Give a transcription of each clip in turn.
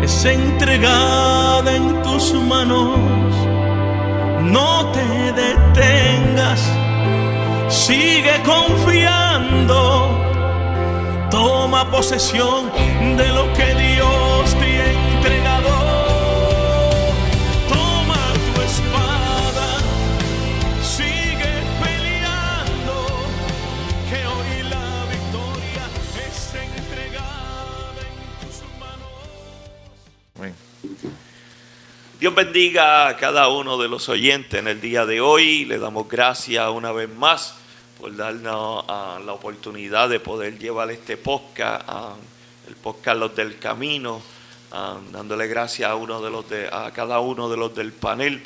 es entregada en tus manos. No te detengas, sigue confiando. Toma posesión de lo que Dios te ha entregado. Toma tu espada, sigue peleando, que hoy la victoria es entregada en tus manos. Dios bendiga a cada uno de los oyentes en el día de hoy. Le damos gracias una vez más por darnos la oportunidad de poder llevar este podcast, el podcast Los del Camino, dándole gracias a cada uno de los del panel,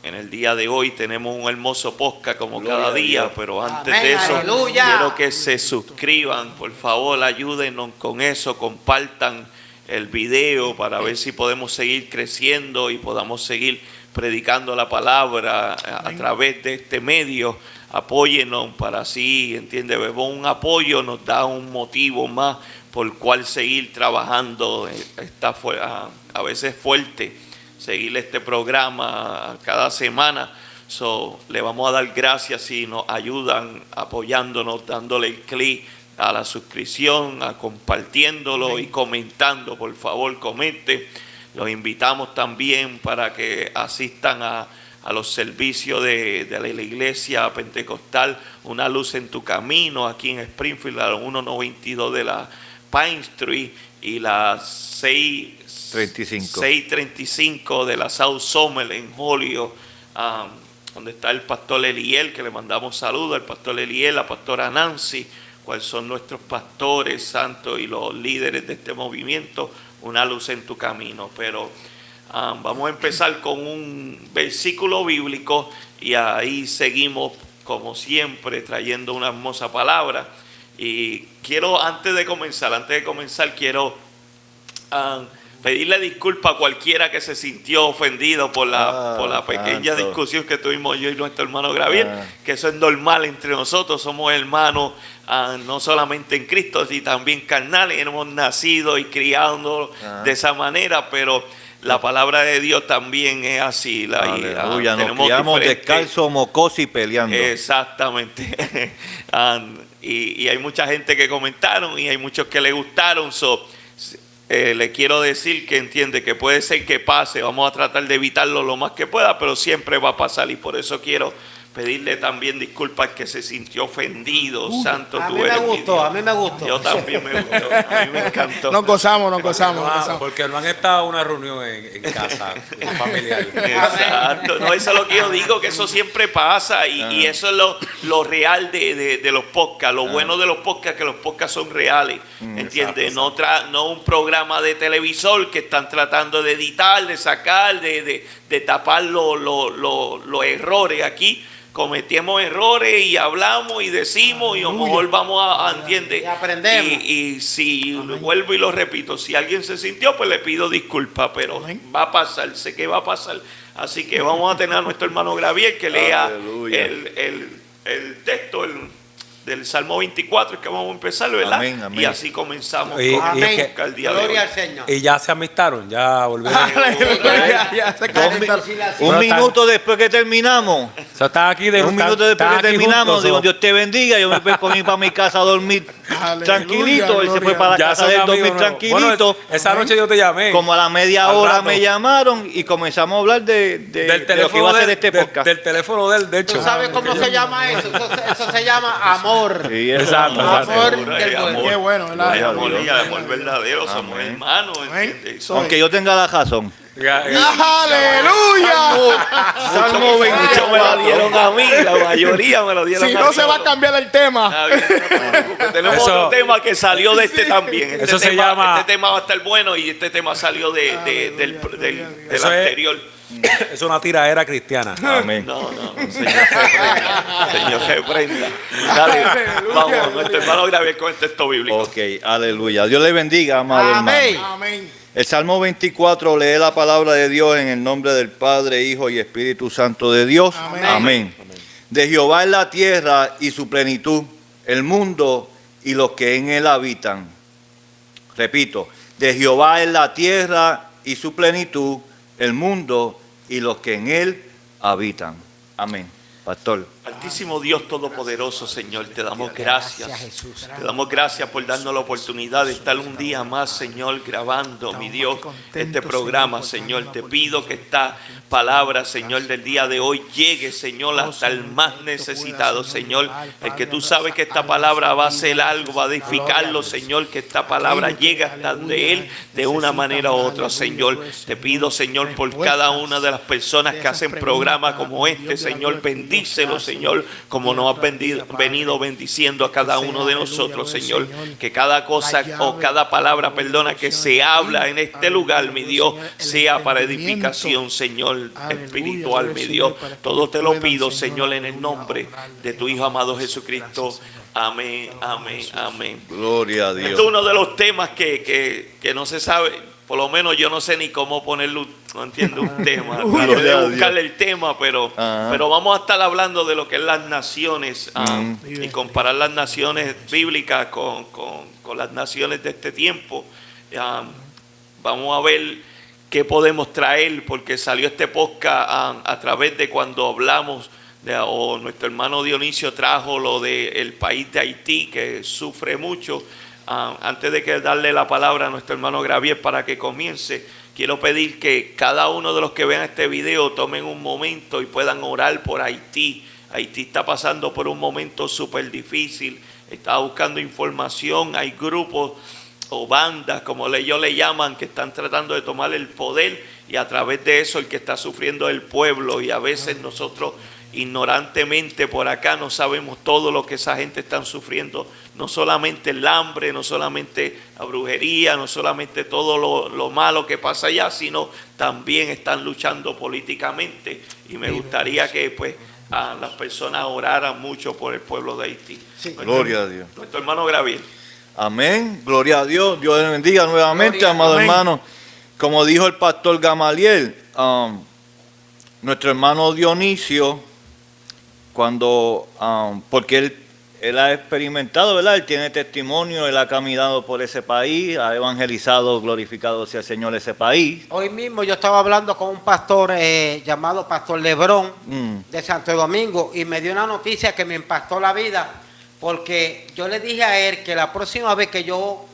en el día de hoy tenemos un hermoso podcast como cada día, pero antes de eso, quiero que se suscriban, por favor, ayúdenos con eso, compartan el video para ver si podemos seguir creciendo y podamos seguir predicando la palabra a través de este medio. Apóyenos para así, ¿entiende? Un apoyo nos da un motivo más por cual seguir trabajando. Está a veces fuerte seguir este programa cada semana. Le vamos a dar gracias si nos ayudan apoyándonos, dándole el clic a la suscripción, compartiéndolo y comentando. Por favor, comente. Los invitamos también para que asistan a los servicios de la iglesia pentecostal Una Luz en tu Camino, aquí en Springfield, a la 192 de la Pine Street y la 635 de la South Summer en Holyoke, donde está el pastor Eliel, que le mandamos saludos, al pastor Eliel, la pastora Nancy, cuáles son nuestros pastores santos y los líderes de este movimiento, Una Luz en tu Camino. Pero vamos a empezar con un versículo bíblico y ahí seguimos como siempre trayendo una hermosa palabra. Y quiero, antes de comenzar, quiero pedirle disculpas a cualquiera que se sintió ofendido por la pequeña discusión que tuvimos yo y nuestro hermano Gabriel, que eso es normal entre nosotros, somos hermanos no solamente en Cristo, sino también carnales, hemos nacido y criado de esa manera, pero la palabra de Dios también es así. Aleluya, nos criamos descalzos, mocosos y peleando. Exactamente. Y hay mucha gente que comentaron y hay muchos que le gustaron. Le quiero decir que entiende que puede ser que pase. Vamos a tratar de evitarlo lo más que pueda, pero siempre va a pasar. Y por eso quiero pedirle también disculpas que se sintió ofendido. Santo, a mí me gustó. Yo también me gustó, a mí me encantó. Nos gozamos. Porque no han estado en una reunión en casa familiar. Exacto, no, eso es lo que yo digo, que eso siempre pasa y eso es lo real de los podcasts. Lo bueno de los podcasts, que los podcasts son reales, ¿entiendes? No un programa de televisor que están tratando de editar, de sacar, de tapar los errores. Aquí cometemos errores y hablamos y decimos y a lo mejor vamos a ¿entiendes? Y aprendemos. Y si vuelvo y lo repito, si alguien se sintió, pues le pido disculpas, pero va a pasar, sé que va a pasar. Así que vamos a tener a nuestro hermano Gabriel que lea el texto del Salmo 24, que vamos a empezar, ¿verdad? Amén. Y así comenzamos el día de hoy. Gloria al Señor. Y ya se amistaron, ya volvieron. Un minuto después que terminamos. O sea, está aquí un minuto después que terminamos, digo, Dios te bendiga. Yo me fui con ir para mi casa a dormir tranquilito. Él se fue para la casa de dormir tranquilito. Bueno, esa noche yo te llamé. Como a la media hora me llamaron y comenzamos a hablar de lo que iba a ser este podcast. Del teléfono de él, de hecho. ¿Tú sabes cómo se llama eso? Eso se llama amor. Sí, exacto. Amor. Qué bueno, ¿verdad? Amor verdadero, somos hermanos. Aunque yo tenga la razón. ¡Aleluya! Salmo 28 me lo dieron a mí, la mayoría me lo dieron a mí. Si no, se va a cambiar el tema. Tenemos otro tema que salió de este también. Se llama... Este tema va a estar bueno y este tema salió del anterior. Es una tiradera cristiana. Amén. No, Señor, reprenda. Dale, vamos, nuestro hermano Gabriel con el texto bíblico. Ok, aleluya. Dios le bendiga, amado hermano. Amén. El Salmo 24 lee la palabra de Dios en el nombre del Padre, Hijo y Espíritu Santo de Dios. Amén. De Jehová es la tierra y su plenitud, el mundo y los que en él habitan. Repito, De Jehová es la tierra y su plenitud, el mundo y los que en él habitan. Amén. Pastor. Altísimo Dios Todopoderoso, Señor, te damos gracias. Jesús. Te damos gracias por darnos la oportunidad de estar un día más, Señor, grabando, mi Dios, este programa, Señor. Te pido que esta palabra, Señor, del día de hoy llegue, Señor, hasta el más necesitado, Señor. El que tú sabes que esta palabra va a hacer algo, va a edificarlo, Señor, que esta palabra llegue hasta donde Él de una manera u otra, Señor. Te pido, Señor, por cada una de las personas que hacen programas como este, Señor, bendícelo, Señor, como nos has venido bendiciendo a cada uno de nosotros, Señor. Que cada cosa o cada palabra, perdona, que se habla en este lugar, mi Dios, sea para edificación, Señor, espiritual, mi Dios. Todo te lo pido, Señor, en el nombre de tu Hijo amado Jesucristo. Amén, amén, amén. Gloria a Dios. Este es uno de los temas que no se sabe. Por lo menos yo no sé ni cómo ponerlo, no entiendo un tema. Traté de buscarle el tema, pero vamos a estar hablando de lo que es las naciones y comparar las naciones bíblicas con las naciones de este tiempo. Vamos a ver qué podemos traer, porque salió este podcast a través de cuando hablamos, o nuestro hermano Dionisio trajo lo del país de Haití, que sufre mucho. Antes de que darle la palabra a nuestro hermano Gravier para que comience, quiero pedir que cada uno de los que vean este video tomen un momento y puedan orar por Haití. Haití está pasando por un momento súper difícil, está buscando información, hay grupos o bandas, como ellos le llaman, que están tratando de tomar el poder, y a través de eso el que está sufriendo es el pueblo, y a veces nosotros ignorantemente por acá no sabemos todo lo que esa gente está sufriendo, no solamente el hambre, no solamente la brujería, no solamente todo lo malo que pasa allá, sino también están luchando políticamente, y me gustaría que pues las personas oraran mucho por el pueblo de Haití. Sí. Gloria a Dios. Nuestro hermano Gravier. Amén, gloria a Dios. Dios les bendiga nuevamente, Gloria, amado amén. hermano. Como dijo el pastor Gamaliel, nuestro hermano Dionisio, cuando, porque él ha experimentado, ¿verdad? Él tiene testimonio, él ha caminado por ese país, ha evangelizado, glorificado sea el Señor ese país. Hoy mismo yo estaba hablando con un pastor llamado Pastor Lebrón de Santo Domingo, y me dio una noticia que me impactó la vida, porque yo le dije a él que la próxima vez que yo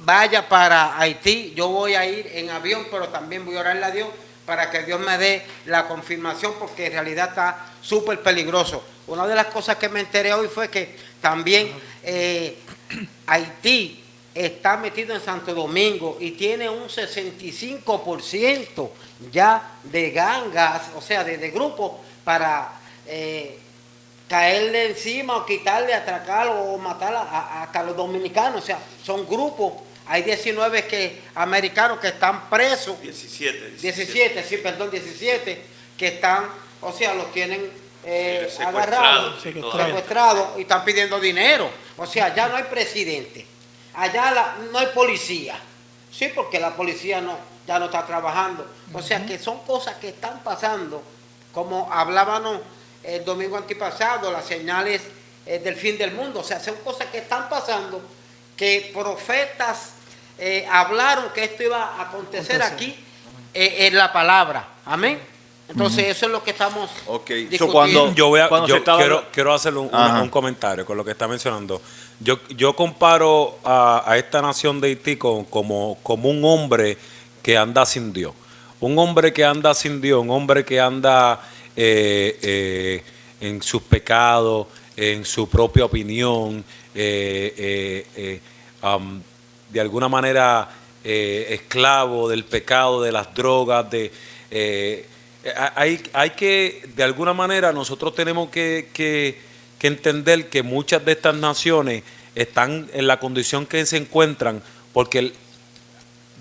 vaya para Haití, yo voy a ir en avión, pero también voy a orarle a Dios para que Dios me dé la confirmación, porque en realidad está súper peligroso. Una de las cosas que me enteré hoy fue que también Haití está metido en Santo Domingo y tiene un 65% ya de gangas, o sea, de grupos para caerle encima o quitarle, atracar o matar a los dominicanos. O sea, son grupos. Hay 19 americanos que están presos. 17, que están, o sea, los tienen agarrados, secuestrados, y están pidiendo dinero. O sea, ya no hay presidente. Allá no hay policía. Sí, porque la policía ya no está trabajando. O sea, que son cosas que están pasando, como hablábamos el domingo antipasado, las señales del fin del mundo. O sea, son cosas que están pasando, que profetas hablaron que esto iba a acontecer aquí en la palabra. Amén. Entonces eso es lo que estamos discutiendo. Quiero hacer un comentario con lo que está mencionando. Yo comparo a esta nación de Haití como un hombre que anda sin Dios. Un hombre que anda sin Dios, un hombre que anda en sus pecados, en su propia opinión, de alguna manera esclavo del pecado, de las drogas, hay que, de alguna manera, nosotros tenemos que entender que muchas de estas naciones están en la condición que se encuentran porque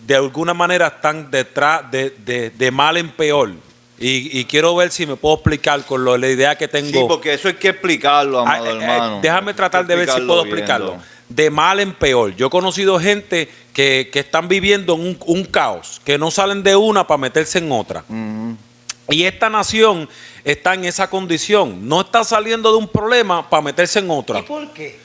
de alguna manera están detrás de mal en peor. Y quiero ver si me puedo explicar con la idea que tengo. Sí, porque eso hay que explicarlo, amado hermano. Déjame tratar de ver si puedo explicarlo. De mal en peor. Yo he conocido gente que están viviendo en un caos, que no salen de una para meterse en otra. Y esta nación está en esa condición. No está saliendo de un problema para meterse en otra. ¿Y por qué?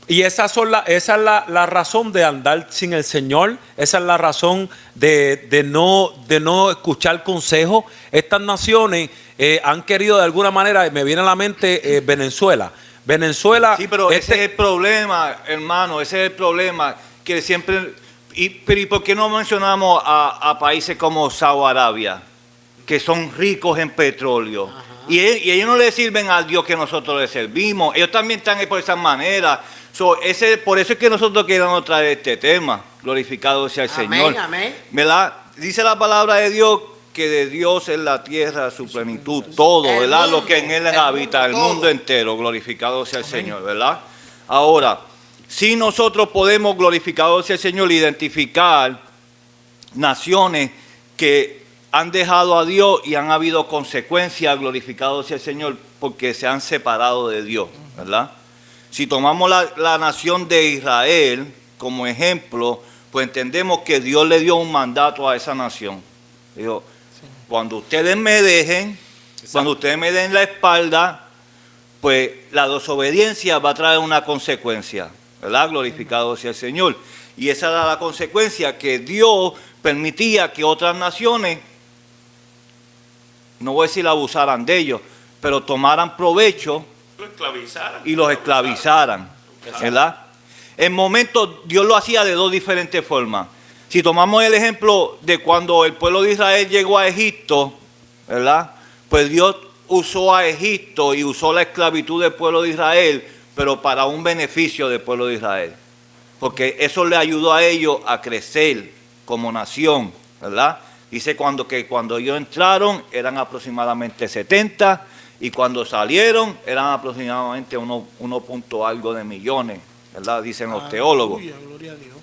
Y esa es la razón de andar sin el Señor. Esa es la razón de no escuchar consejos. Estas naciones han querido de alguna manera, me viene a la mente Venezuela. Sí, pero ese es el problema, hermano, ese es el problema que siempre... Pero ¿y por qué no mencionamos a países como Saudi Arabia, que son ricos en petróleo? Y ellos no le sirven al Dios que nosotros le servimos. Ellos también están por esa manera. Por eso es que nosotros queremos traer este tema. Glorificado sea el Señor. Amén. ¿Verdad? Dice la palabra de Dios que de Dios es la tierra, su plenitud, todo, ¿verdad? Lo que en Él habita, el mundo entero. Glorificado sea el Señor, ¿verdad? Ahora, si nosotros podemos, glorificado sea el Señor, identificar naciones que han dejado a Dios y han habido consecuencias, glorificado sea el Señor, porque se han separado de Dios, ¿verdad? Si tomamos la nación de Israel como ejemplo, pues entendemos que Dios le dio un mandato a esa nación. Dijo, cuando ustedes me dejen, cuando ustedes me den la espalda, pues la desobediencia va a traer una consecuencia, ¿verdad? Glorificado sea el Señor. Y esa era la consecuencia, que Dios permitía que otras naciones, no voy a decir abusaran de ellos, pero tomaran provecho y los esclavizaran, ¿verdad? En momentos Dios lo hacía de dos diferentes formas. Si tomamos el ejemplo de cuando el pueblo de Israel llegó a Egipto, ¿verdad? Pues Dios usó a Egipto y usó la esclavitud del pueblo de Israel, pero para un beneficio del pueblo de Israel. Porque eso le ayudó a ellos a crecer como nación, ¿verdad? Dice que cuando ellos entraron eran aproximadamente 70 y cuando salieron eran aproximadamente 1 punto algo de millones, ¿verdad? Dicen los teólogos. Gloria a Dios.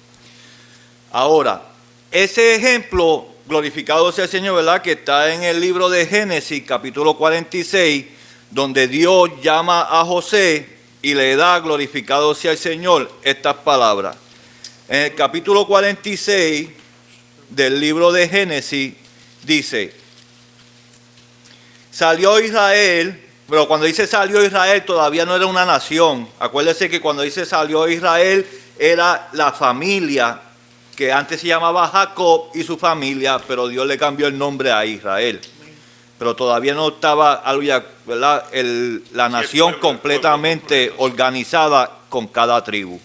Ahora, ese ejemplo, glorificado sea el Señor, ¿verdad? Que está en el libro de Génesis, capítulo 46, donde Dios llama a José y le da, glorificado sea el Señor, estas palabras. En el capítulo 46 del libro de Génesis dice: salió Israel, pero cuando dice salió Israel todavía no era una nación. Acuérdese que cuando dice salió Israel era la familia que antes se llamaba Jacob y su familia, pero Dios le cambió el nombre a Israel. Pero todavía no estaba, ¿verdad? La nación completamente organizada con cada tribu.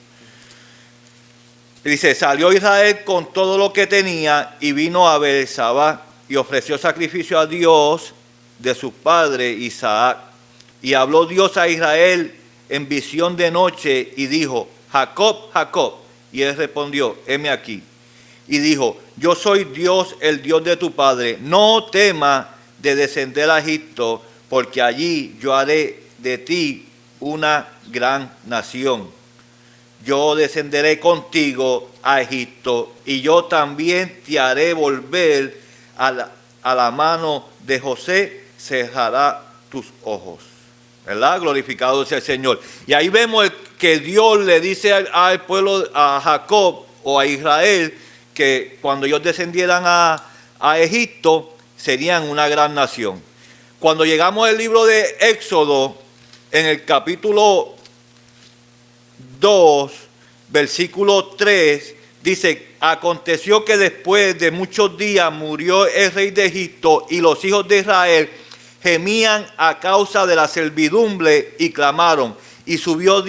Dice, salió Israel con todo lo que tenía y vino a Beerseba y ofreció sacrificio a Dios de su padre Isaac. Y habló Dios a Israel en visión de noche y dijo, Jacob, Jacob. Y él respondió, heme aquí. Y dijo, yo soy Dios, el Dios de tu padre. No temas de descender a Egipto, porque allí yo haré de ti una gran nación. Yo descenderé contigo a Egipto, y yo también te haré volver a la mano de José, cerrará tus ojos. ¿Verdad? Glorificado sea el Señor. Y ahí vemos que Dios le dice al pueblo, a Jacob o a Israel, que cuando ellos descendieran a Egipto, serían una gran nación. Cuando llegamos al libro de Éxodo, en el capítulo 2, versículo 3, dice, aconteció que después de muchos días murió el rey de Egipto y los hijos de Israel gemían a causa de la servidumbre y clamaron, y subió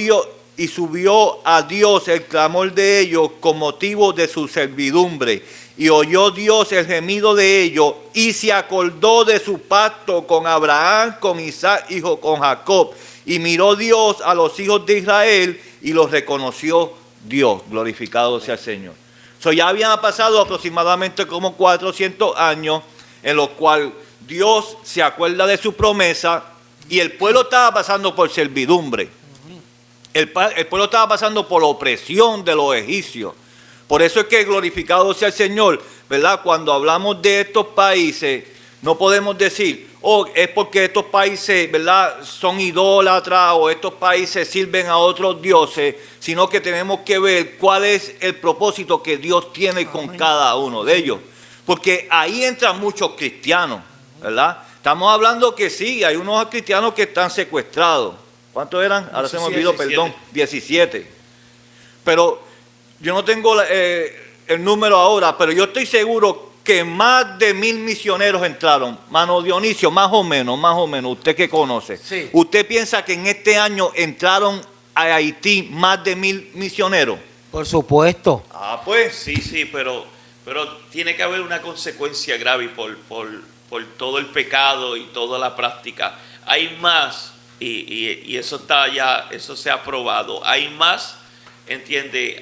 a Dios el clamor de ellos con motivo de su servidumbre. Y oyó Dios el gemido de ellos y se acordó de su pacto con Abraham, con Isaac y con Jacob. Y miró Dios a los hijos de Israel y los reconoció Dios. Glorificado sea el Señor. Ya habían pasado aproximadamente como 400 años en los cuales Dios se acuerda de su promesa y el pueblo estaba pasando por servidumbre. El pueblo estaba pasando por la opresión de los egipcios. Por eso es que glorificado sea el Señor, ¿verdad? Cuando hablamos de estos países, no podemos decir, es porque estos países, ¿verdad?, son idólatras o estos países sirven a otros dioses, sino que tenemos que ver cuál es el propósito que Dios tiene con cada uno de ellos. Porque ahí entran muchos cristianos, ¿verdad? Estamos hablando que sí, hay unos cristianos que están secuestrados. ¿Cuántos eran? Ahora 17, se me olvidó, perdón, 17. pero yo no tengo el número ahora, pero yo estoy seguro que más de 1,000 misioneros entraron. Mano Dionisio, más o menos, usted que conoce. Sí. ¿Usted piensa que en este año entraron a Haití más de 1,000 misioneros? Por supuesto. Ah, pues. Sí, pero tiene que haber una consecuencia grave por todo el pecado y toda la práctica. Hay más, y eso está ya, eso se ha probado. Hay más, entiende,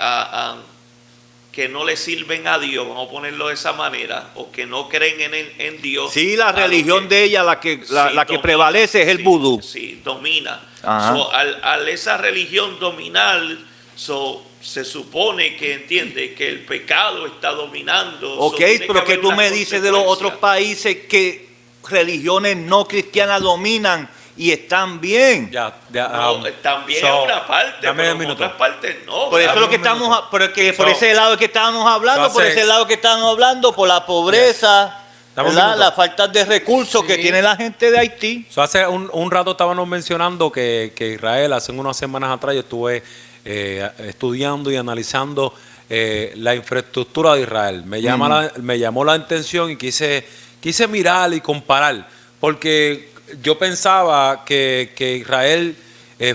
que no le sirven a Dios, vamos a ponerlo de esa manera, o que no creen en Dios. Sí, la religión de ella, la que domina, prevalece es el vudú. Sí, domina. Ajá. So, al esa religión dominar, se supone que entiende que el pecado está dominando. Ok, pero que tú me dices de los otros países que religiones no cristianas dominan y están bien. No, están bien en una parte, pero en otras partes no. Por eso es lo que estamos, por ese lado que estábamos hablando, por la pobreza, ¿verdad? La falta de recursos que tiene la gente de Haití. Hace un rato estábamos mencionando que Israel, hace unas semanas atrás yo estuve estudiando y analizando la infraestructura de Israel. Me llamó la atención y quise mirar y comparar, porque yo pensaba que Israel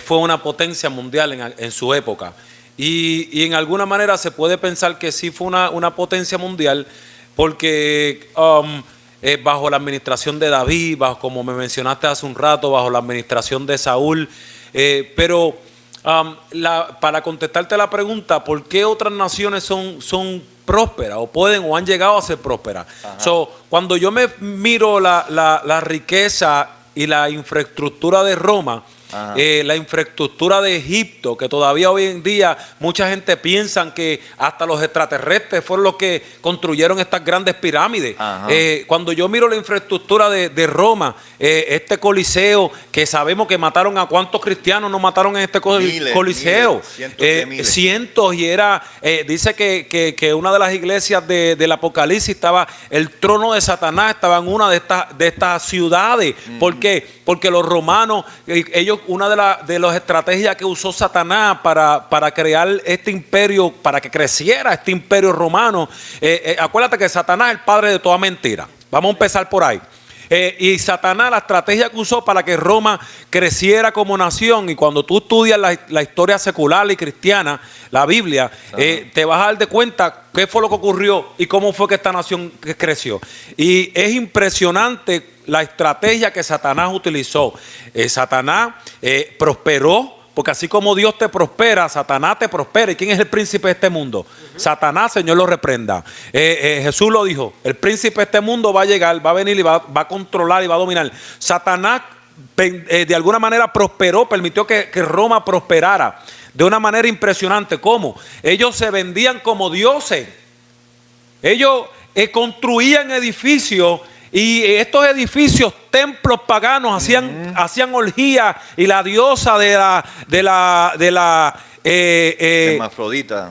fue una potencia mundial en su época, y en alguna manera se puede pensar que sí fue una potencia mundial, porque bajo la administración de David, como me mencionaste hace un rato, bajo la administración de Saúl, pero para contestarte la pregunta, ¿por qué otras naciones son prósperas o pueden o han llegado a ser prósperas? Cuando yo me miro la riqueza y la infraestructura de Roma, la infraestructura de Egipto, que todavía hoy en día mucha gente piensa que hasta los extraterrestres fueron los que construyeron estas grandes pirámides. Cuando yo miro la infraestructura de Roma, este coliseo, que sabemos que mataron a cuántos cristianos no mataron en este coliseo, cientos, y era, dice que una de las iglesias del Apocalipsis estaba, el trono de Satanás estaba en una de estas ciudades. ¿Por qué? Porque los romanos, una de las estrategias que usó Satanás para crear este imperio, para que creciera este imperio romano, acuérdate que Satanás es el padre de toda mentira. Vamos a empezar por ahí. Y Satanás, la estrategia que usó para que Roma creciera como nación, y cuando tú estudias la historia secular y cristiana, la Biblia, te vas a dar de cuenta qué fue lo que ocurrió y cómo fue que esta nación creció. Y es impresionante la estrategia que Satanás utilizó. Satanás prosperó, porque así como Dios te prospera, Satanás te prospera. ¿Y quién es el príncipe de este mundo? Satanás, Señor lo reprenda. Jesús lo dijo, el príncipe de este mundo va a llegar, va a venir y va a controlar y va a dominar. Satanás de alguna manera prosperó, permitió que Roma prosperara de una manera impresionante. ¿Cómo? Ellos se vendían como dioses. Ellos construían edificios, y estos edificios, templos paganos, hacían orgías, y la diosa de la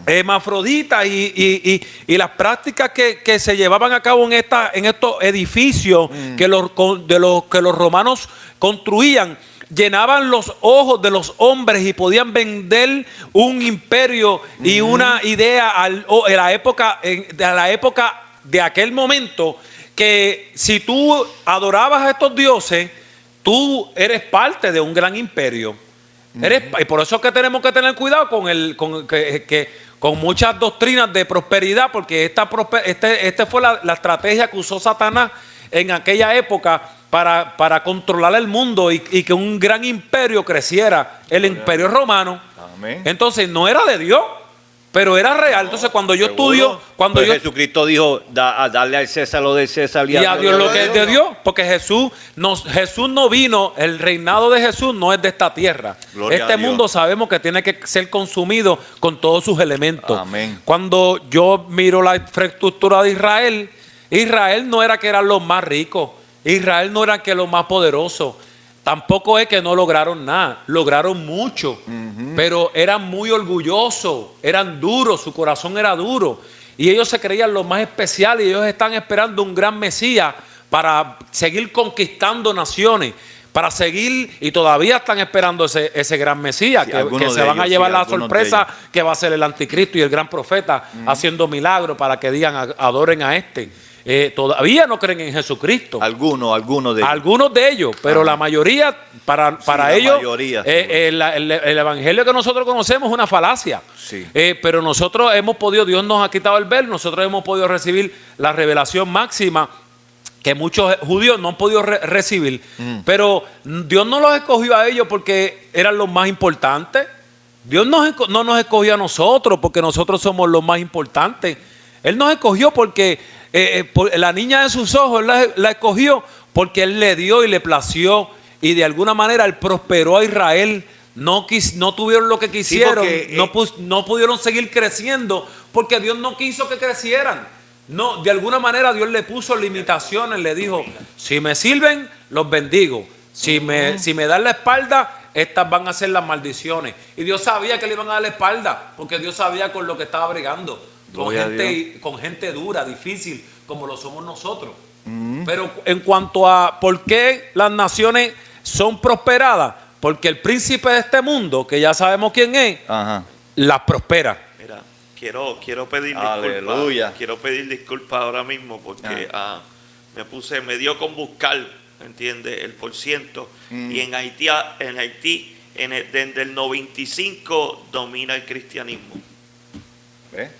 hermafrodita y las prácticas que se llevaban a cabo en estos edificios que los romanos construían, llenaban los ojos de los hombres y podían vender un imperio y una idea a la época de aquel momento, que si tú adorabas a estos dioses, tú eres parte de un gran imperio. Y por eso es que tenemos que tener cuidado con muchas doctrinas de prosperidad, porque esta fue la estrategia que usó Satanás en aquella época para controlar el mundo y que un gran imperio creciera, el imperio romano. Amén. Entonces no era de Dios, pero era real. Entonces cuando yo estudio, Jesucristo dijo, darle al César lo del César y a Dios lo que es de Dios, porque Jesús no vino, el reinado de Jesús no es de esta tierra. Gloria este mundo sabemos que tiene que ser consumido con todos sus elementos. Amén. Cuando yo miro la infraestructura de Israel no era que eran los más ricos, Israel no era que los más poderosos. Tampoco es que no lograron nada, lograron mucho, pero eran muy orgullosos, eran duros, su corazón era duro, y ellos se creían los más especiales, y ellos están esperando un gran Mesías para seguir conquistando naciones. para seguir, y todavía están esperando ese gran Mesías, Sí, que se van a llevar la sorpresa que va a ser el anticristo y el gran profeta haciendo milagros para que digan, adoren a este. Todavía no creen en Jesucristo. Algunos de ellos, pero la mayoría, para ellos, el evangelio que nosotros conocemos es una falacia. Sí. Pero nosotros hemos podido, Dios nos ha quitado el velo, nosotros hemos podido recibir la revelación máxima que muchos judíos no han podido recibir. Pero Dios no los escogió a ellos porque eran los más importantes. Dios no nos escogió a nosotros porque nosotros somos los más importantes. Él nos escogió porque la niña de sus ojos la escogió porque Él le dio y le plació, y de alguna manera Él prosperó a Israel. No tuvieron lo que quisieron, sí, no pudieron seguir creciendo porque Dios no quiso que crecieran. No, de alguna manera Dios le puso limitaciones, le dijo, si me sirven, los bendigo. Si me dan la espalda, estas van a ser las maldiciones. Y Dios sabía que le iban a dar la espalda, porque Dios sabía con lo que estaba bregando. Con gente dura, difícil, como lo somos nosotros. Pero en cuanto a por qué las naciones son prosperadas, porque el príncipe de este mundo, que ya sabemos quién es, las prospera. Mira, quiero pedir disculpas. Quiero pedir disculpas ahora mismo porque me dio con buscar, ¿entiendes? El %. Y en Haití desde el 95 domina el cristianismo. ¿Ves?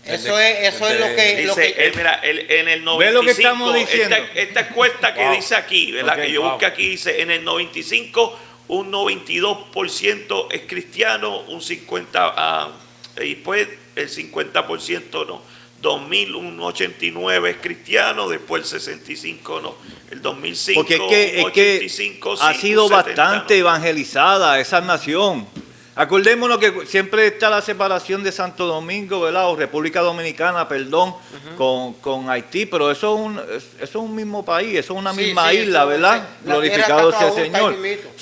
Eso es lo que mira, en el 95, ¿ves lo que estamos diciendo? Esta encuesta que dice aquí, ¿verdad? Que yo busqué aquí, dice, en el 95 un 92% es cristiano, un 50% y pues el 50% no. 2000 un 89 es cristiano, después el 65 no. El 2005 porque es que 85 ha sido 70, bastante no. Evangelizada esa nación. Acordémonos que siempre está la separación de Santo Domingo, ¿verdad? O República Dominicana, perdón, con Haití, pero eso es un mismo país, eso es una misma isla, ¿verdad? Glorificado sea el Señor.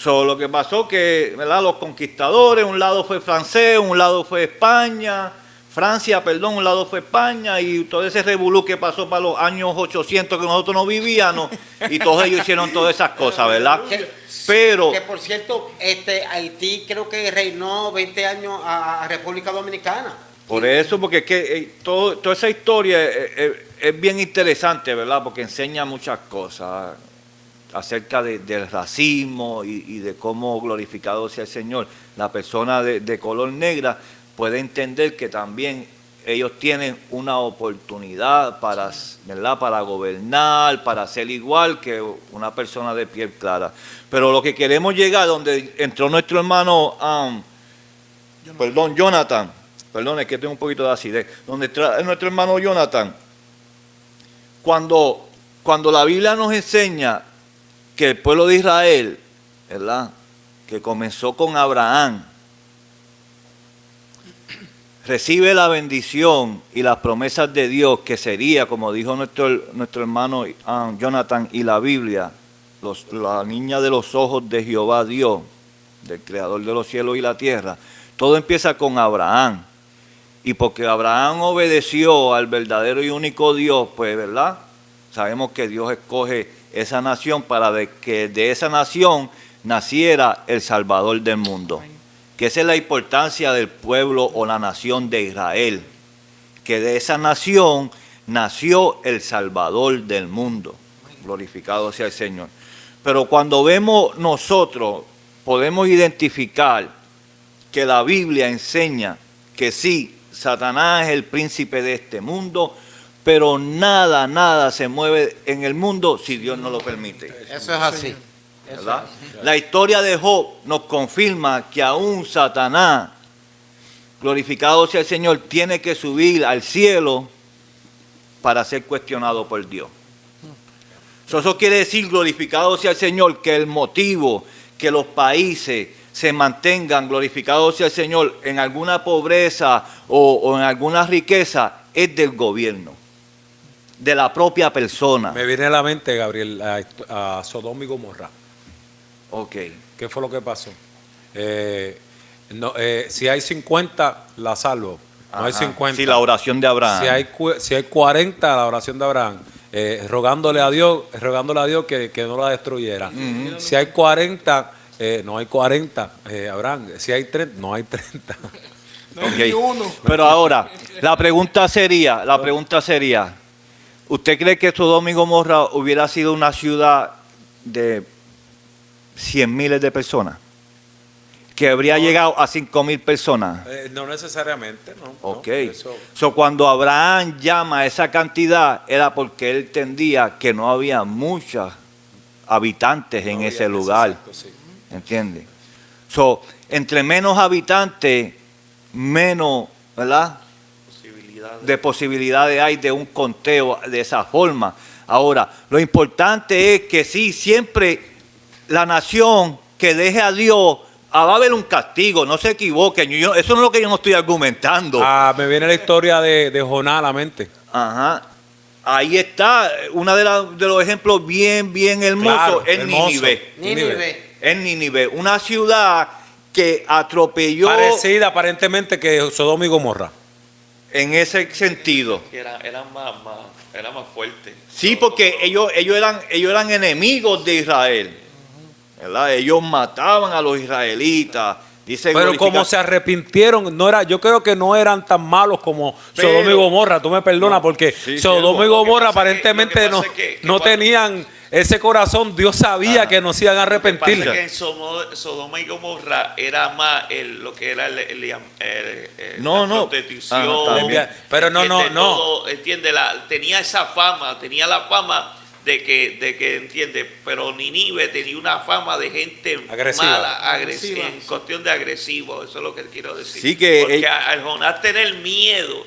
Lo que pasó que, ¿verdad? Los conquistadores, un lado fue francés, un lado fue Francia, perdón, un lado fue España, y todo ese revolú que pasó para los años 800 que nosotros no vivíamos, y todos ellos hicieron todas esas cosas, ¿verdad? Pero que por cierto, Haití creo que reinó 20 años a República Dominicana. Por eso, porque es que toda esa historia es bien interesante, ¿verdad? Porque enseña muchas cosas acerca del racismo y de cómo, glorificado sea el Señor, la persona de color negra puede entender que también ellos tienen una oportunidad ¿verdad? Para gobernar, para ser igual que una persona de piel clara. Pero lo que queremos llegar, donde entró nuestro hermano, Jonathan, es que tengo un poquito de acidez, donde entró nuestro hermano Jonathan, cuando la Biblia nos enseña que el pueblo de Israel, ¿verdad? Que comenzó con Abraham, recibe la bendición y las promesas de Dios, que sería, como dijo nuestro hermano Jonathan, y la Biblia, la niña de los ojos de Jehová Dios, del creador de los cielos y la tierra. Todo empieza con Abraham. Y porque Abraham obedeció al verdadero y único Dios, pues, ¿verdad? Sabemos que Dios escoge esa nación para que de esa nación naciera el Salvador del mundo. Que esa es la importancia del pueblo o la nación de Israel, que de esa nación nació el Salvador del mundo. Glorificado sea el Señor. Pero cuando vemos nosotros, podemos identificar que la Biblia enseña que sí, Satanás es el príncipe de este mundo, pero nada se mueve en el mundo si Dios no lo permite. Eso es así. ¿Verdad? La historia de Job nos confirma que aún Satanás, glorificado sea el Señor, tiene que subir al cielo para ser cuestionado por Dios. Eso quiere decir, glorificado sea el Señor, que el motivo que los países se mantengan, glorificado sea el Señor, en alguna pobreza o en alguna riqueza es del gobierno, de la propia persona. Me viene a la mente, Gabriel, a Sodoma y Gomorra. Ok. ¿Qué fue lo que pasó? Si hay 50, la salvo. No hay 50. Sí, la oración de Abraham. Si hay 40, la oración de Abraham. rogándole a Dios que no la destruyera. Si hay 40, no hay 40, Abraham. Si hay 30, no hay 30. Ok. Pero ahora, la pregunta sería, ¿usted cree que Sodoma y Gomorra hubiera sido una ciudad de 100,000 de personas? ¿Que habría llegado a 5,000 personas? No necesariamente, no. Ok. No, eso. So, cuando Abraham llama a esa cantidad, era porque él entendía que no había muchos habitantes en ese lugar. Exacto, sí. ¿Entiendes? So, entre menos habitantes, menos, ¿verdad?, de posibilidades hay de un conteo de esa forma. Ahora, lo importante es que sí, siempre la nación que deje a Dios, va a haber un castigo, no se equivoquen. Eso no es lo que yo no estoy argumentando. Me viene la historia de Jonás a la mente. Ajá. Ahí está uno de los ejemplos bien hermosos, Claro, es hermoso. Nínive. En Nínive, una ciudad que atropelló Parecida aparentemente que Sodoma y Gomorra. en ese sentido. Era más fuerte. Sí, porque ellos eran enemigos de Israel, ¿verdad? Ellos mataban a los israelitas. Dice Pero como se arrepintieron, yo creo que no eran tan malos como Sodoma y Gomorra. Tú me perdonas, porque sí, Sodoma y Gomorra aparentemente lo que pasa es que no tenían ese corazón. Dios sabía que no se iban a arrepentir. Lo que pasa es que en Sodoma y Gomorra era más lo que era la prostitución. también. Pero no. Todo, ¿entiende? Tenía esa fama, tenía la fama de que entiende, pero Nínive tenía una fama de gente Agresiva. mala, agresiva, en cuestión de agresivo, eso es lo que quiero decir. Sí, que porque al Jonás tener miedo,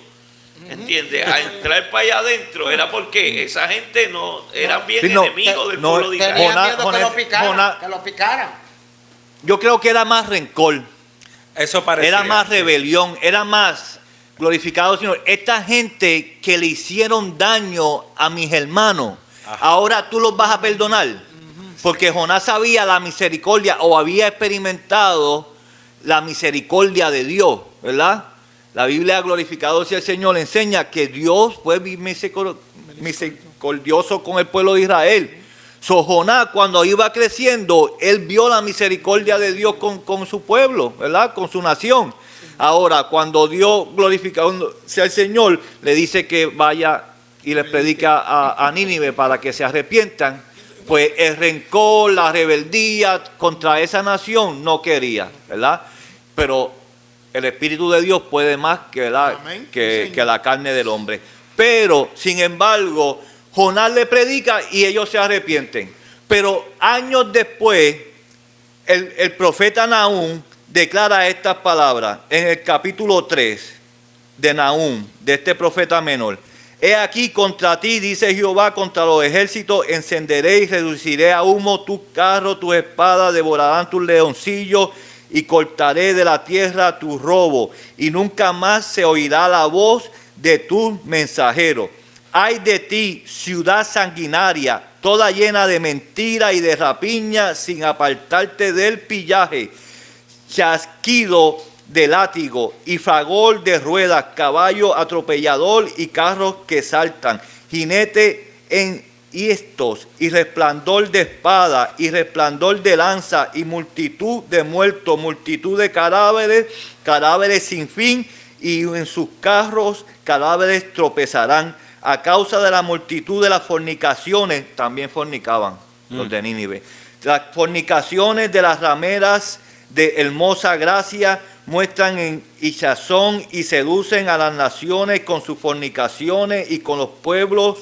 entiende, a entrar para allá adentro, era porque esa gente no eran bien enemigos del pueblo de Israel. Tenía miedo que lo picaran. Yo creo que era más rencor, Eso parecía. era más rebelión, era más glorificado, Señor. Esta gente que le hicieron daño a mis hermanos, ahora tú los vas a perdonar. Porque Jonás sabía la misericordia, o había experimentado la misericordia de Dios, ¿verdad? La Biblia, glorificado sea el Señor, enseña que Dios fue misericordioso con el pueblo de Israel. So, Jonás, cuando iba creciendo, él vio la misericordia de Dios con su pueblo, ¿verdad? Con su nación. Ahora, cuando Dios, glorificado sea el Señor, le dice que vaya y les predica a Nínive para que se arrepientan, pues el rencor, la rebeldía contra esa nación no quería, ¿verdad? Pero el Espíritu de Dios puede más que la carne del hombre. Pero, sin embargo, Jonás le predica y ellos se arrepienten. Pero años después, el profeta Nahum declara estas palabras en el capítulo 3 de Nahum, de este profeta menor. He aquí contra ti, dice Jehová, contra los ejércitos, encenderé y reduciré a humo tus carros, tus espadas, devorarán tus leoncillos y cortaré de la tierra tu robo, y nunca más se oirá la voz de tus mensajeros. Ay de ti, ciudad sanguinaria, toda llena de mentira y de rapiña, sin apartarte del pillaje, chasquido de látigo y fragor de ruedas, caballo atropellador y carros que saltan, jinete en hiestos y resplandor de espada y resplandor de lanza y multitud de muertos, multitud de cadáveres sin fin, y en sus carros cadáveres tropezarán. A causa de la multitud de las fornicaciones, también fornicaban los de Nínive, las fornicaciones de las rameras de hermosa gracia, muestran en hinchazón y seducen a las naciones con sus fornicaciones y con los pueblos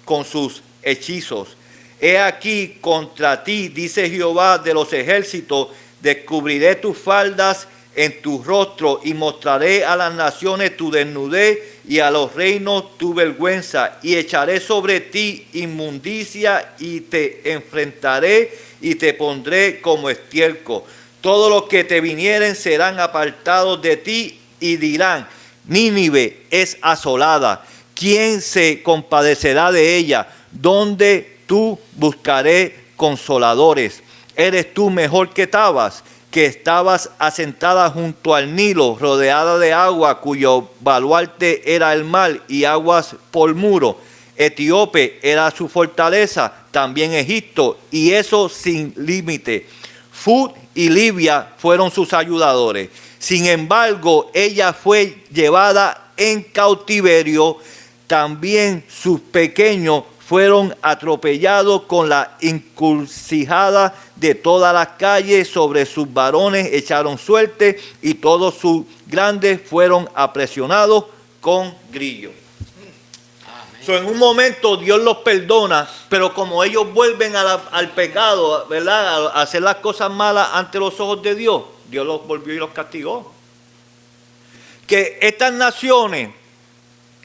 con sus hechizos. He aquí contra ti, dice Jehová de los ejércitos, descubriré tus faldas en tu rostro y mostraré a las naciones tu desnudez y a los reinos tu vergüenza, y echaré sobre ti inmundicia y te enfrentaré y te pondré como estiércol. Todos los que te vinieren serán apartados de ti y dirán: Nínive es asolada. ¿Quién se compadecerá de ella? ¿Dónde tú buscaré consoladores? ¿Eres tú mejor que Tabas, que estabas asentada junto al Nilo, rodeada de agua, cuyo baluarte era el mar y aguas por muro? etíope era su fortaleza, también Egipto, y eso sin límite. Fut y Libia fueron sus ayudadores. Sin embargo, ella fue llevada en cautiverio. También sus pequeños fueron atropellados con la encrucijada de todas las calles. Sobre sus varones echaron suerte y todos sus grandes fueron apresionados con grillos. So, en un momento Dios los perdona, pero como ellos vuelven al pecado, ¿verdad? A hacer las cosas malas ante los ojos de Dios, Dios los volvió y los castigó. Que estas naciones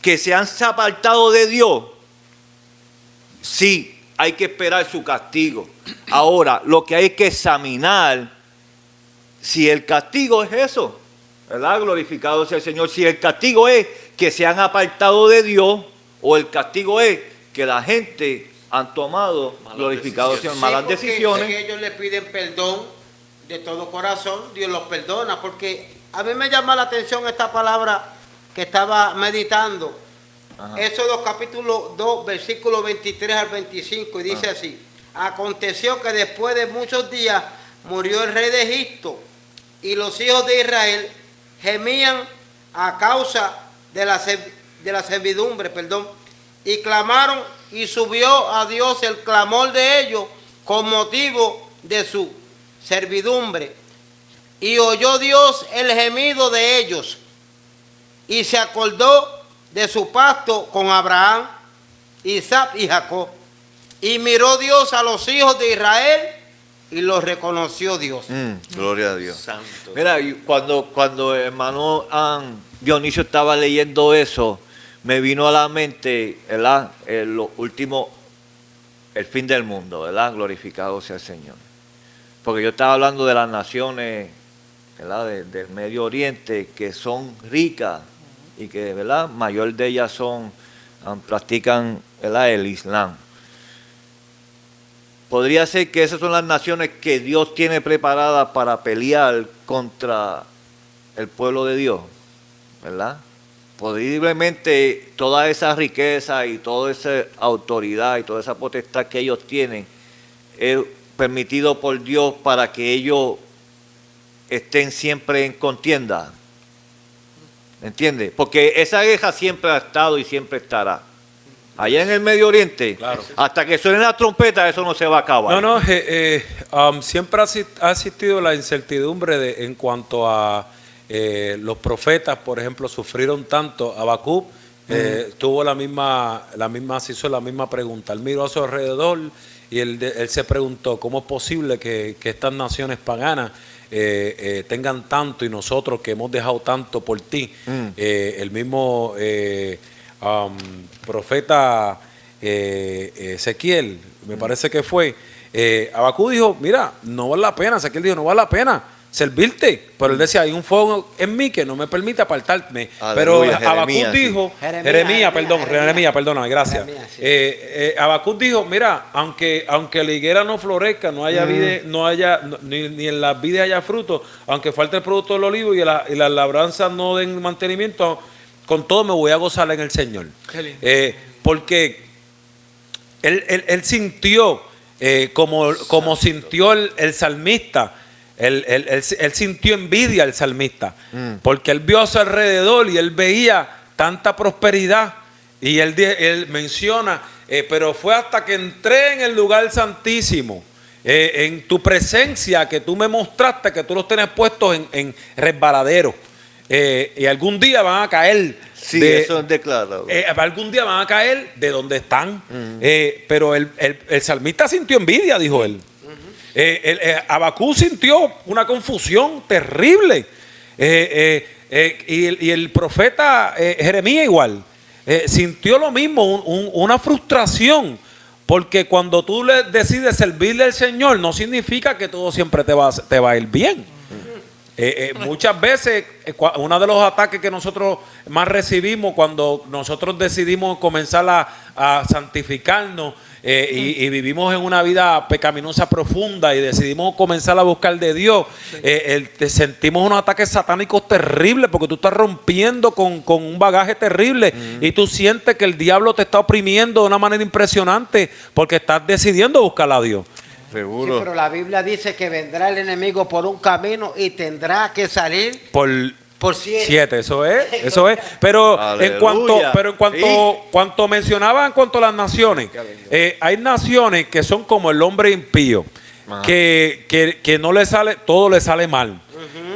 que se han apartado de Dios, sí, hay que esperar su castigo. Ahora, lo que hay que examinar, si el castigo es eso, ¿verdad? Glorificado sea el Señor. Si el castigo es que se han apartado de Dios, o el castigo es que la gente han tomado, glorificado sea, malas decisiones. Si ellos le piden perdón de todo corazón, Dios los perdona. Porque a mí me llama la atención esta palabra que estaba meditando. Ajá. Éxodo capítulo 2, versículo 23 al 25, y dice así: aconteció que después de muchos días murió el rey de Egipto, y los hijos de Israel gemían a causa de la servidumbre, y clamaron, y subió a Dios el clamor de ellos con motivo de su servidumbre. Y oyó Dios el gemido de ellos, y se acordó de su pacto con Abraham, Isaac y Jacob. Y miró Dios a los hijos de Israel y los reconoció Dios. Gloria a Dios. Santo. Mira, cuando hermano Dionisio estaba leyendo eso, me vino a la mente, ¿verdad? Lo último, el fin del mundo, ¿verdad? Glorificado sea el Señor. Porque yo estaba hablando de las naciones, ¿verdad? Del Medio Oriente, que son ricas y que, ¿verdad? Mayor de ellas practican, ¿verdad? El Islam. Podría ser que esas son las naciones que Dios tiene preparadas para pelear contra el pueblo de Dios, ¿verdad? Posiblemente toda esa riqueza y toda esa autoridad y toda esa potestad que ellos tienen es permitido por Dios para que ellos estén siempre en contienda. ¿Entiendes? Porque esa guerra siempre ha estado y siempre estará. Allá en el Medio Oriente, claro, hasta que suenen las trompetas, eso no se va a acabar. Siempre ha existido la incertidumbre en cuanto a los profetas, por ejemplo, sufrieron tanto. Habacuc tuvo se hizo la misma pregunta. Él miró a su alrededor y él se preguntó, ¿cómo es posible que estas naciones paganas tengan tanto y nosotros que hemos dejado tanto por ti? El mismo profeta Ezequiel, me parece que fue, Habacuc dijo, mira, no vale la pena. Ezequiel dijo, no vale la pena servirte, pero él decía, hay un fuego en mí que no me permite apartarme. Pero Habacuc dijo, Jeremías, perdóname, gracias. Habacuc dijo, mira, aunque la higuera no florezca, no haya ni en las vides haya fruto, aunque falte el producto del olivo y las labranzas no den mantenimiento, con todo me voy a gozar en el Señor. Porque él sintió, como sintió el salmista. Él sintió envidia al salmista, porque él vio a su alrededor y él veía tanta prosperidad, y él menciona, pero fue hasta que entré en el lugar santísimo, en tu presencia, que tú me mostraste que tú los tenés puestos en resbaladero, y algún día van a caer. Sí, eso es declarado. Algún día van a caer de donde están. Pero el salmista sintió envidia, dijo él. Habacuc sintió una confusión terrible. Y el profeta Jeremías igual. Sintió lo mismo, una frustración. Porque cuando tú decides servirle al Señor, no significa que todo siempre te va a ir bien. Muchas veces, uno de los ataques que nosotros más recibimos cuando nosotros decidimos comenzar a santificarnos y vivimos en una vida pecaminosa profunda y decidimos comenzar a buscar de Dios, sentimos unos ataques satánicos terribles porque tú estás rompiendo con un bagaje terrible y tú sientes que el diablo te está oprimiendo de una manera impresionante porque estás decidiendo buscar a Dios. Seguro. Sí, pero la Biblia dice que vendrá el enemigo por un camino y tendrá que salir por siete. Eso es. Pero Aleluya. cuanto mencionaba en cuanto a las naciones, hay naciones que son como el hombre impío, que no le sale, todo le sale mal.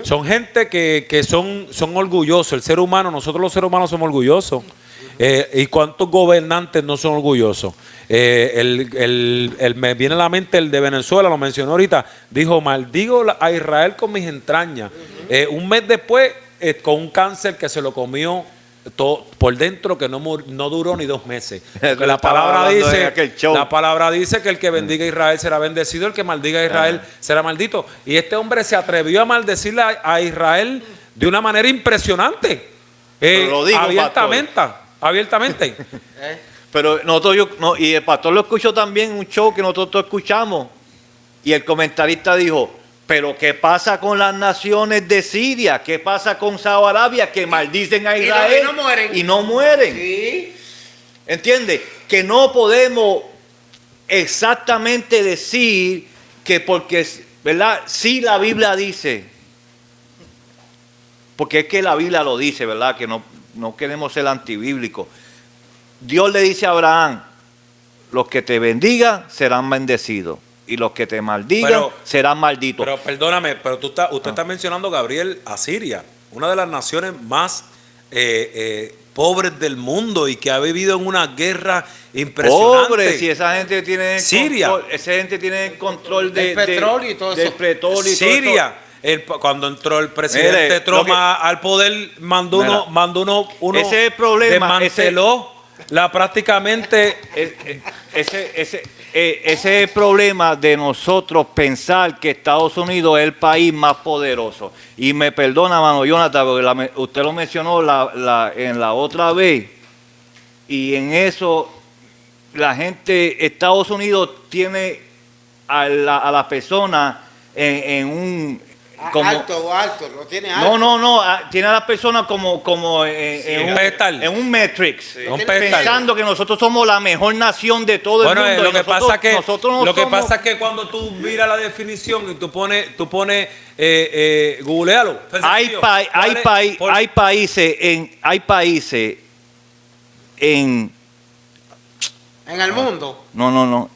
Son gente que son orgullosos. El ser humano, nosotros los seres humanos somos orgullosos. ¿Y cuántos gobernantes no son orgullosos? Me viene a la mente el de Venezuela, lo mencionó ahorita, dijo, maldigo a Israel con mis entrañas. Un mes después, con un cáncer que se lo comió todo por dentro, que no duró ni 2 meses. Porque la palabra dice que el que bendiga a Israel será bendecido, el que maldiga a Israel será maldito. Y este hombre se atrevió a maldecirle a Israel de una manera impresionante. Lo digo, abiertamente. Pero y el pastor lo escuchó también en un show que nosotros escuchamos. Y el comentarista dijo, pero ¿qué pasa con las naciones de Siria? ¿Qué pasa con Saudi Arabia que maldicen a Israel y no mueren? Sí. ¿Entiendes? Que no podemos exactamente decir que porque, ¿verdad? Sí, la Biblia dice, porque es que la Biblia lo dice, ¿verdad? Que no queremos ser antibíblicos. Dios le dice a Abraham, los que te bendigan serán bendecidos y los que te maldigan serán malditos. Pero perdóname, pero usted está mencionando, Gabriel, a Siria, una de las naciones más pobres del mundo y que ha vivido en una guerra impresionante. Pobre, si esa gente tiene Siria. Esa gente tiene el control del petróleo y todo eso. Petróleo y Siria. Cuando entró el presidente Trump al poder, mandó uno ese es el problema, desmanteló prácticamente. Ese es el problema de nosotros pensar que Estados Unidos es el país más poderoso. Y me perdona, mano Jonathan, porque usted lo mencionó en la otra vez. Y en eso, la gente, Estados Unidos tiene a la persona en un... alto, lo tiene alto. No, tiene a las personas como en un matrix, pensando que nosotros somos la mejor nación de todo el mundo. Lo que pasa es que cuando tú miras la definición y tú pones googlealo. Hay países en el mundo. No.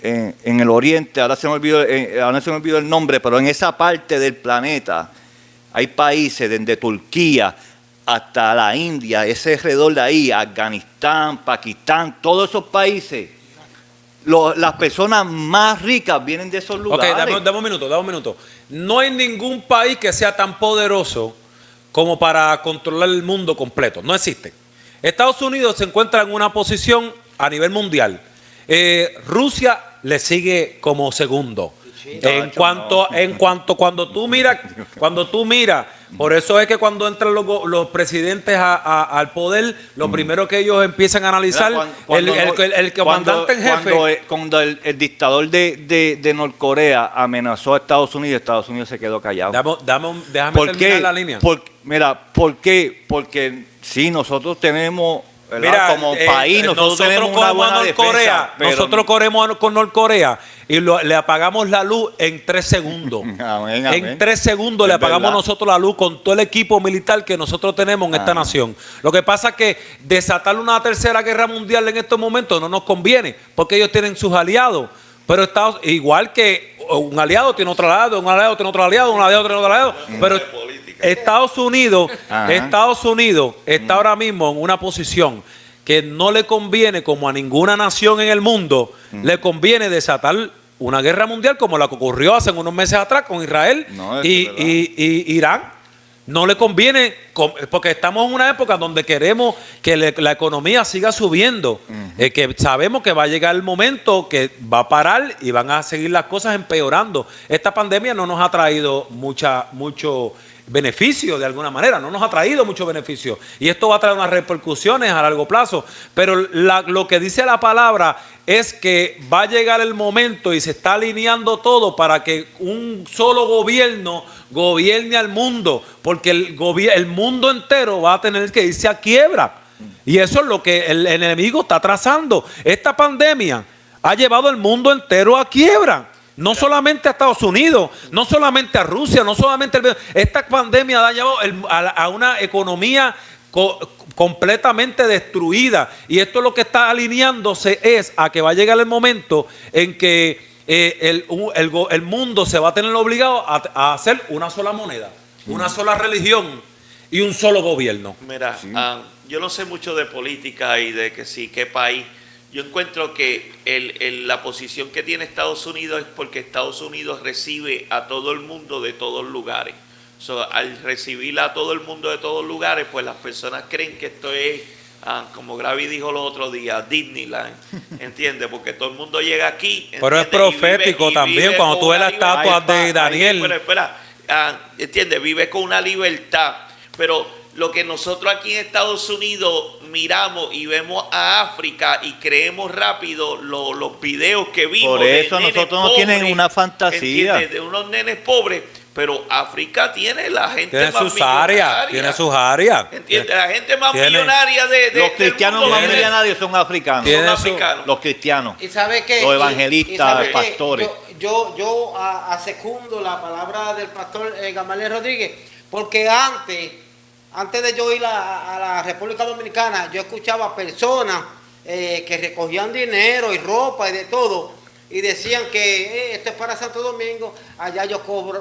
En el oriente, ahora se me olvidó el nombre, pero en esa parte del planeta hay países desde Turquía hasta la India, ese alrededor de ahí, Afganistán, Pakistán, todos esos países, las personas más ricas vienen de esos lugares. Ok, dame un minuto. No hay ningún país que sea tan poderoso como para controlar el mundo completo, no existe. Estados Unidos se encuentra en una posición a nivel mundial. Rusia le sigue como segundo. Cuando tú miras, por eso es que cuando entran los presidentes al poder, lo primero que ellos empiezan a analizar, el comandante en jefe. Cuando el dictador de Norcorea amenazó a Estados Unidos se quedó callado. Déjame terminar la línea. ¿Por qué? Porque sí, nosotros tenemos... Mira, como país nosotros tenemos una buena defensa, nosotros corremos con Norcorea y le apagamos la luz en 3 segundos. Amén. En 3 segundos le apagamos nosotros la luz con todo el equipo militar que nosotros tenemos en esta nación. Lo que pasa es que desatar una tercera guerra mundial en estos momentos no nos conviene porque ellos tienen sus aliados. Pero igual que un aliado tiene otro aliado, un aliado tiene otro aliado, un aliado tiene otro aliado. Pero Estados Unidos está ahora mismo en una posición que no le conviene, como a ninguna nación en el mundo, le conviene desatar una guerra mundial como la que ocurrió hace unos meses atrás con Israel y Irán. No le conviene, porque estamos en una época donde queremos que la economía siga subiendo, que sabemos que va a llegar el momento que va a parar y van a seguir las cosas empeorando. Esta pandemia no nos ha traído mucho beneficio de alguna manera, no nos ha traído mucho beneficio. Y esto va a traer unas repercusiones a largo plazo. Pero lo que dice la palabra es que va a llegar el momento y se está alineando todo para que un solo gobierno gobierne al mundo, porque el mundo entero va a tener que irse a quiebra. Y eso es lo que el enemigo está trazando. Esta pandemia ha llevado al mundo entero a quiebra. No solamente a Estados Unidos, no solamente a Rusia, no solamente esta pandemia ha llevado a una economía completamente destruida, y esto es lo que está alineándose es a que va a llegar el momento en que el mundo se va a tener obligado a hacer una sola moneda, una sola religión y un solo gobierno. Mira, yo no sé mucho de política y de que sí, qué país. Yo encuentro que la posición que tiene Estados Unidos es porque Estados Unidos recibe a todo el mundo de todos lugares. Al recibir a todo el mundo de todos lugares, pues las personas creen que esto es, como Gravi dijo el otro día, Disneyland, ¿entiendes? Porque todo el mundo llega aquí. Pero es profético también, cuando tú ves las estatuas de Daniel. Pero espera, ¿entiendes? Vive con una libertad, pero lo que nosotros aquí en Estados Unidos miramos y vemos a África y creemos rápido los videos que vimos. Por eso nosotros no tienen una fantasía. ¿Entiendes? De unos nenes pobres. Pero África tiene la gente tiene más sus áreas, tiene sus áreas. ¿Entiendes? La gente más millonaria de los cristianos más millonarios son africanos. Son africanos. Los cristianos. ¿Y sabe qué? Los evangelistas, pastores. Yo secundo la palabra del pastor Gamaliel Rodríguez, porque antes de yo ir a la República Dominicana, yo escuchaba personas que recogían dinero y ropa y de todo, y decían que esto es para Santo Domingo, allá yo cobro,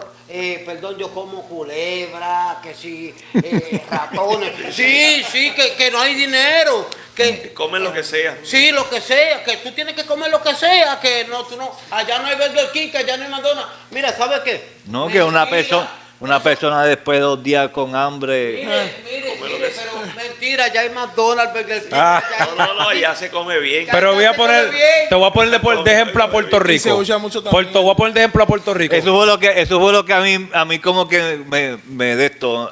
yo como culebra, que si ratones, sí, que no hay dinero, que comen lo que sea. Sí, lo que sea, que tú tienes que comer lo que sea, que allá no hay Burger King, que allá no hay McDonald's. Mira, ¿sabes qué? No, que una persona después de 2 días con hambre. Mire, pero mentira, ya hay McDonald's, Burger King. No, ya se come bien. Pero te voy a poner de ejemplo a Puerto Rico. Se usa mucho también. Voy a poner de ejemplo a Puerto Rico. Eso fue lo que a mí como que me de esto.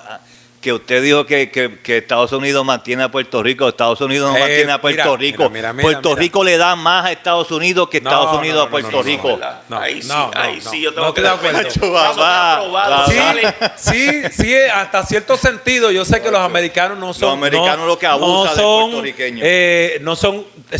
Que usted dijo que Estados Unidos mantiene a Puerto Rico. Estados Unidos no mantiene a Puerto Rico. Mira, Puerto Rico le da más a Estados Unidos que Estados Unidos a Puerto Rico. Ahí sí, yo tengo no que estoy de acuerdo. Sí, hasta cierto sentido. Yo sé que los americanos no son. Los americanos lo que abusan de puertorriqueños.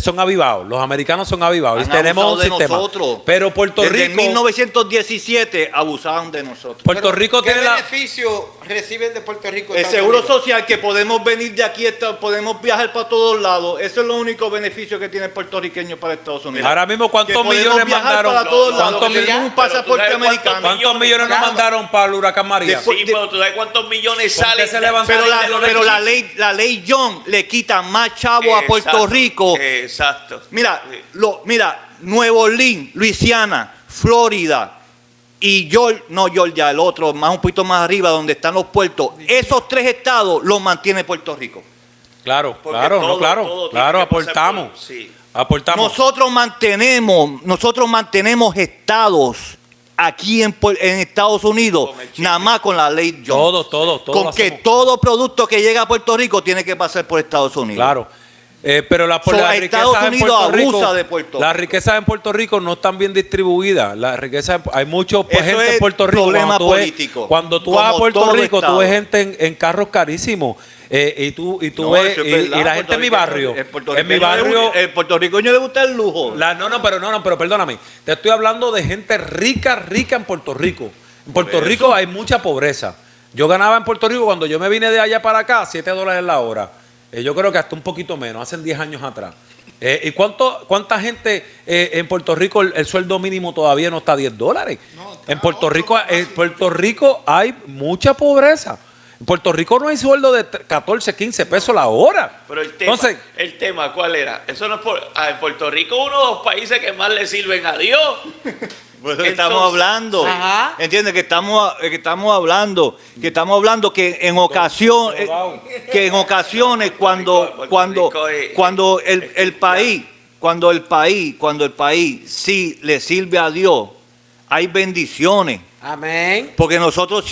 Son avivados. Los americanos son avivados. Han tenemos un de sistema. nosotros. Pero Puerto Desde Rico. 1917 abusaban de nosotros. Puerto Rico ¿Qué tiene beneficio reciben de Puerto Rico? El seguro social, que podemos venir de aquí, podemos viajar para todos lados. Eso es lo único beneficio que tiene el puertorriqueño para Estados Unidos. Ahora mismo, ¿cuántos que millones mandaron? Para todos lados, ¿Cuántos que tenemos un pasaporte americano? ¿Cuántos millones nos mandaron para el huracán María? Sí, pero tú sabes cuántos millones salen. Pero la ley John le quita más chavo a Puerto Rico. Exacto. Mira, Nueva Orleans, Luisiana, Florida y Georgia, el otro, más un poquito más arriba, donde están los puertos. Esos 3 estados los mantiene Puerto Rico. Claro, todo aportamos. Sí. Aportamos. Nosotros mantenemos estados aquí en Estados Unidos, nada más con la ley Jones. Todo. Con que todo producto que llega a Puerto Rico tiene que pasar por Estados Unidos. Claro. Pero las Estados Unidos abusa de Puerto Rico. Las riquezas en Puerto Rico no están bien distribuidas. Hay mucho Eso gente es en Puerto Rico. Problema político. Cuando tú vas a Puerto todo Rico, estado. tú ves gente en carros carísimos. Y tú No, ves, eso es verdad. y la gente en mi barrio. El puertorriqueño le gusta el lujo. Pero perdóname. Te estoy hablando de gente rica en Puerto Rico. En Puerto Rico hay mucha pobreza. Yo ganaba en Puerto Rico cuando yo me vine de allá para acá, $7 la hora. Yo creo que hasta un poquito menos, hace 10 años atrás. ¿Y cuánta gente en Puerto Rico el sueldo mínimo todavía no está a $10? En Puerto Rico hay mucha pobreza. En Puerto Rico no hay sueldo de 14, 15 pesos la hora. Pero Entonces, el tema, ¿cuál era? Eso no es en Puerto Rico, uno de los países que más le sirven a Dios. Pues eso que estamos hablando. Ajá. ¿Entiendes? Que estamos hablando que en ocasiones cuando el país sí le sirve a Dios, hay bendiciones. Amén. Porque nosotros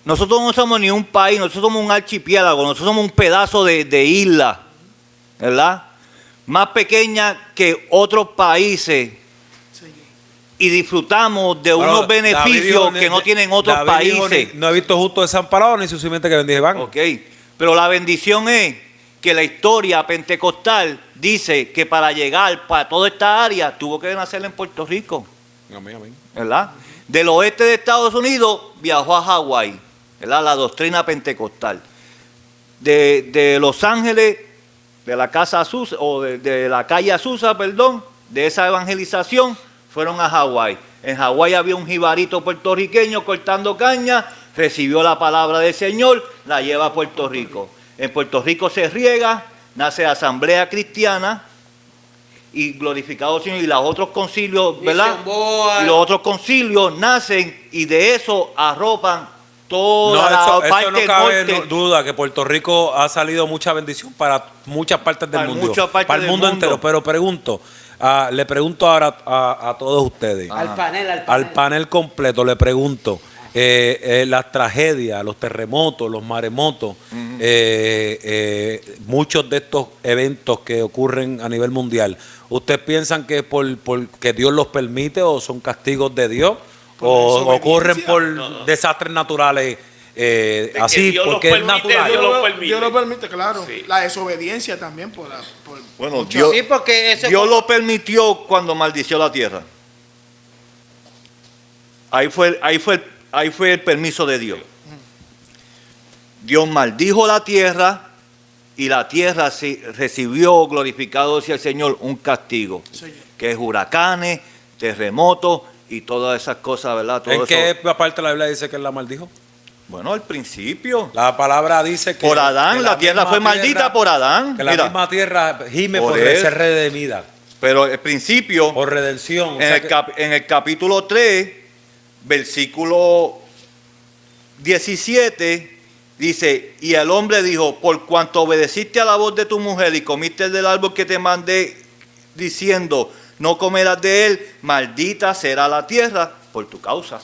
no somos ni un país, nosotros somos un archipiélago, nosotros somos un pedazo de isla, ¿verdad? Más pequeña que otros países. Y disfrutamos de unos beneficios que no tienen otros países. No he visto justo desamparado ni su simiente que bendice van. Ok, pero la bendición es que la historia pentecostal dice que para llegar para toda esta área tuvo que nacer en Puerto Rico. Amén, amén. ¿Verdad? Del oeste de Estados Unidos viajó a Hawái, ¿verdad? La doctrina pentecostal. De Los Ángeles, de la casa Azusa, o de la calle Azusa, perdón, de esa evangelización, fueron a Hawái. En Hawái había un jibarito puertorriqueño cortando caña, recibió la palabra del Señor, la lleva a Puerto Rico. En Puerto Rico se riega, nace Asamblea Cristiana y glorificado Señor, y los otros concilios, ¿verdad? Y los otros concilios nacen y de eso arropan toda la parte eso no cabe norte. duda que Puerto Rico ha salido mucha bendición para muchas partes del mundo, para el mundo entero. Pero le pregunto ahora a todos ustedes, al panel completo, le pregunto, las tragedias, los terremotos, los maremotos, muchos de estos eventos que ocurren a nivel mundial, ¿ustedes piensan que es porque Dios los permite o son castigos de Dios? ¿O ocurren por desastres naturales así, porque es natural? Dios lo permite, claro. Sí. La desobediencia también Bueno, Dios lo permitió cuando maldició la tierra. Ahí fue el permiso de Dios. Dios maldijo la tierra y la tierra recibió, glorificado sea el Señor, un castigo, que es huracanes, terremotos y todas esas cosas, ¿verdad? Todo ¿En eso. qué parte de la Biblia dice que él la maldijo? Bueno, al principio. La palabra dice que Por Adán, que la tierra fue maldita por Adán. Que la Mira, misma tierra gime por eso. ser redimida, pero al principio, por redención. O en sea en el capítulo 3, versículo 17, dice, y el hombre dijo, por cuanto obedeciste a la voz de tu mujer y comiste del árbol que te mandé, diciendo, no comerás de él, maldita será la tierra por tu causa.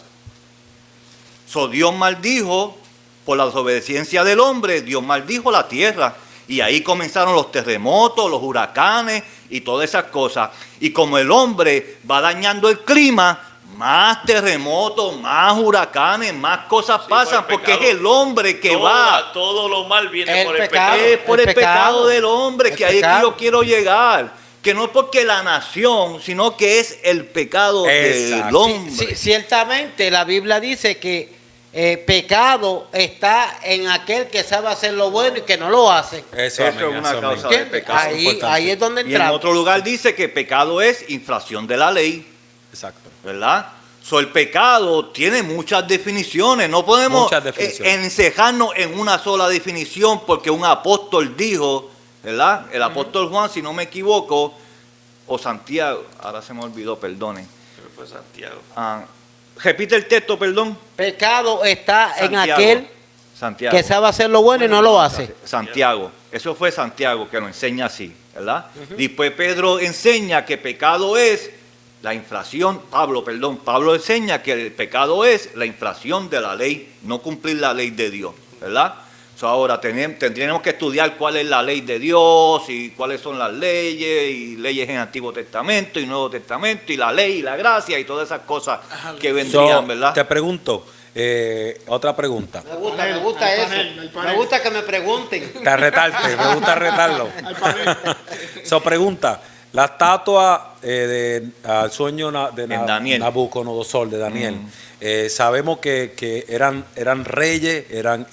Dios maldijo por la desobediencia del hombre, Dios maldijo la tierra. Y ahí comenzaron los terremotos, los huracanes y todas esas cosas. Y como el hombre va dañando el clima, más terremotos, más huracanes, más cosas pasan, porque es el hombre que va. Todo lo mal viene por el pecado. pecado. Es por el pecado del hombre, que ahí es que pecado. yo quiero llegar. Que no es porque la nación, sino que es el pecado del hombre. Sí, ciertamente la Biblia dice que pecado está en aquel que sabe hacer lo bueno y que no lo hace. eso es una causa de ¿Entiendes? pecado. Ahí es donde Y en entramos. otro lugar dice que pecado es infracción de la ley, Exacto. ¿verdad? El pecado tiene muchas definiciones. No podemos Muchas definiciones. encejarnos en una sola definición porque un apóstol dijo, ¿verdad? El apóstol Juan, si no me equivoco, o Santiago, ahora se me olvidó, perdone. Pero fue Santiago. Repite el texto, perdón. Pecado está en Santiago. aquel Santiago. que sabe hacer lo bueno y no lo hace. Santiago. Eso fue Santiago que lo enseña así, ¿verdad? Después Pedro enseña que pecado es la infracción, Pablo enseña que el pecado es la infracción de la ley, no cumplir la ley de Dios, ¿verdad? Ahora tendríamos que estudiar cuál es la ley de Dios y cuáles son las leyes, y leyes en Antiguo Testamento y Nuevo Testamento, y la ley y la gracia y todas esas cosas que vendrían, ¿verdad? Te pregunto, otra pregunta. Me gusta eso. el panel. Me gusta que me pregunten. Me gusta retarlo. Pregunta, la estatua al sueño de En Daniel. Nabucodonosor, de Daniel, Sabemos que eran reyes, eran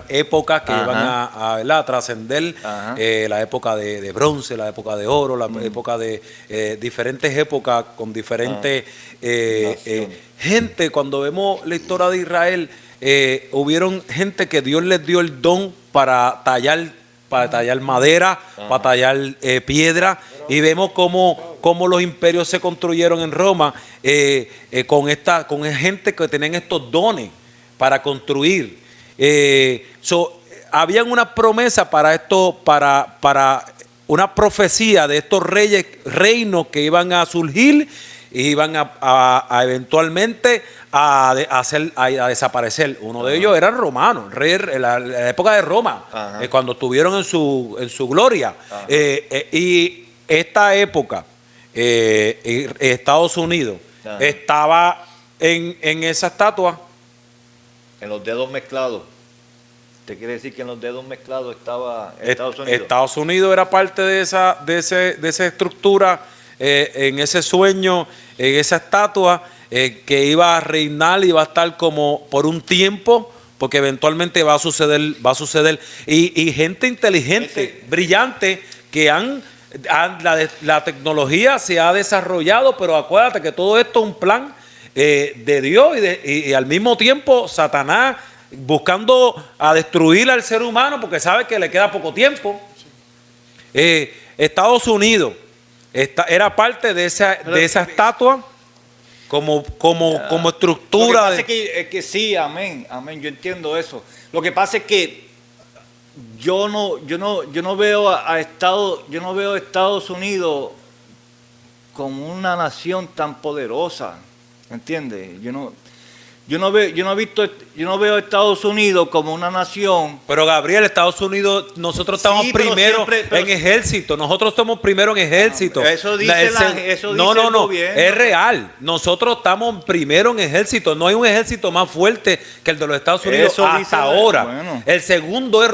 épocas que iban a trascender, la época de bronce, la época de oro, la época de diferentes épocas con diferentes gente. Cuando vemos la historia de Israel, hubieron gente que Dios les dio el don para tallar madera, para tallar piedra, y vemos cómo los imperios se construyeron en Roma con gente que tenían estos dones para construir. Habían una promesa para esto, para una profecía de estos reinos que iban a surgir y iban a eventualmente a desaparecer. Uno de ellos era romano, la época de Roma, cuando estuvieron en su gloria. Y esta época, Estados Unidos estaba en esa estatua. En los dedos mezclados. ¿Te quiere decir que en los dedos mezclados estaba Estados Unidos? Estados Unidos era parte de esa estructura, en ese sueño, en esa estatua que iba a reinar y va a estar como por un tiempo, porque eventualmente va a suceder. Y gente inteligente, brillante, que la tecnología se ha desarrollado, pero acuérdate que todo esto es un plan de Dios y al mismo tiempo Satanás buscando a destruir al ser humano porque sabe que le queda poco tiempo. Estados Unidos era parte de esa estatua como estructura. Lo que pasa es que sí, amén, yo entiendo eso. Lo que pasa es que yo no veo a Estados Unidos como una nación tan poderosa, ¿entiendes? Yo no veo a Estados Unidos como una nación. Pero Gabriel, Estados Unidos, nosotros estamos primero en ejército. Nosotros somos primero en ejército. Eso dice el gobierno. Es real. Nosotros estamos primero en ejército. No hay un ejército más fuerte que el de los Estados Unidos hasta ahora. Bueno. El segundo es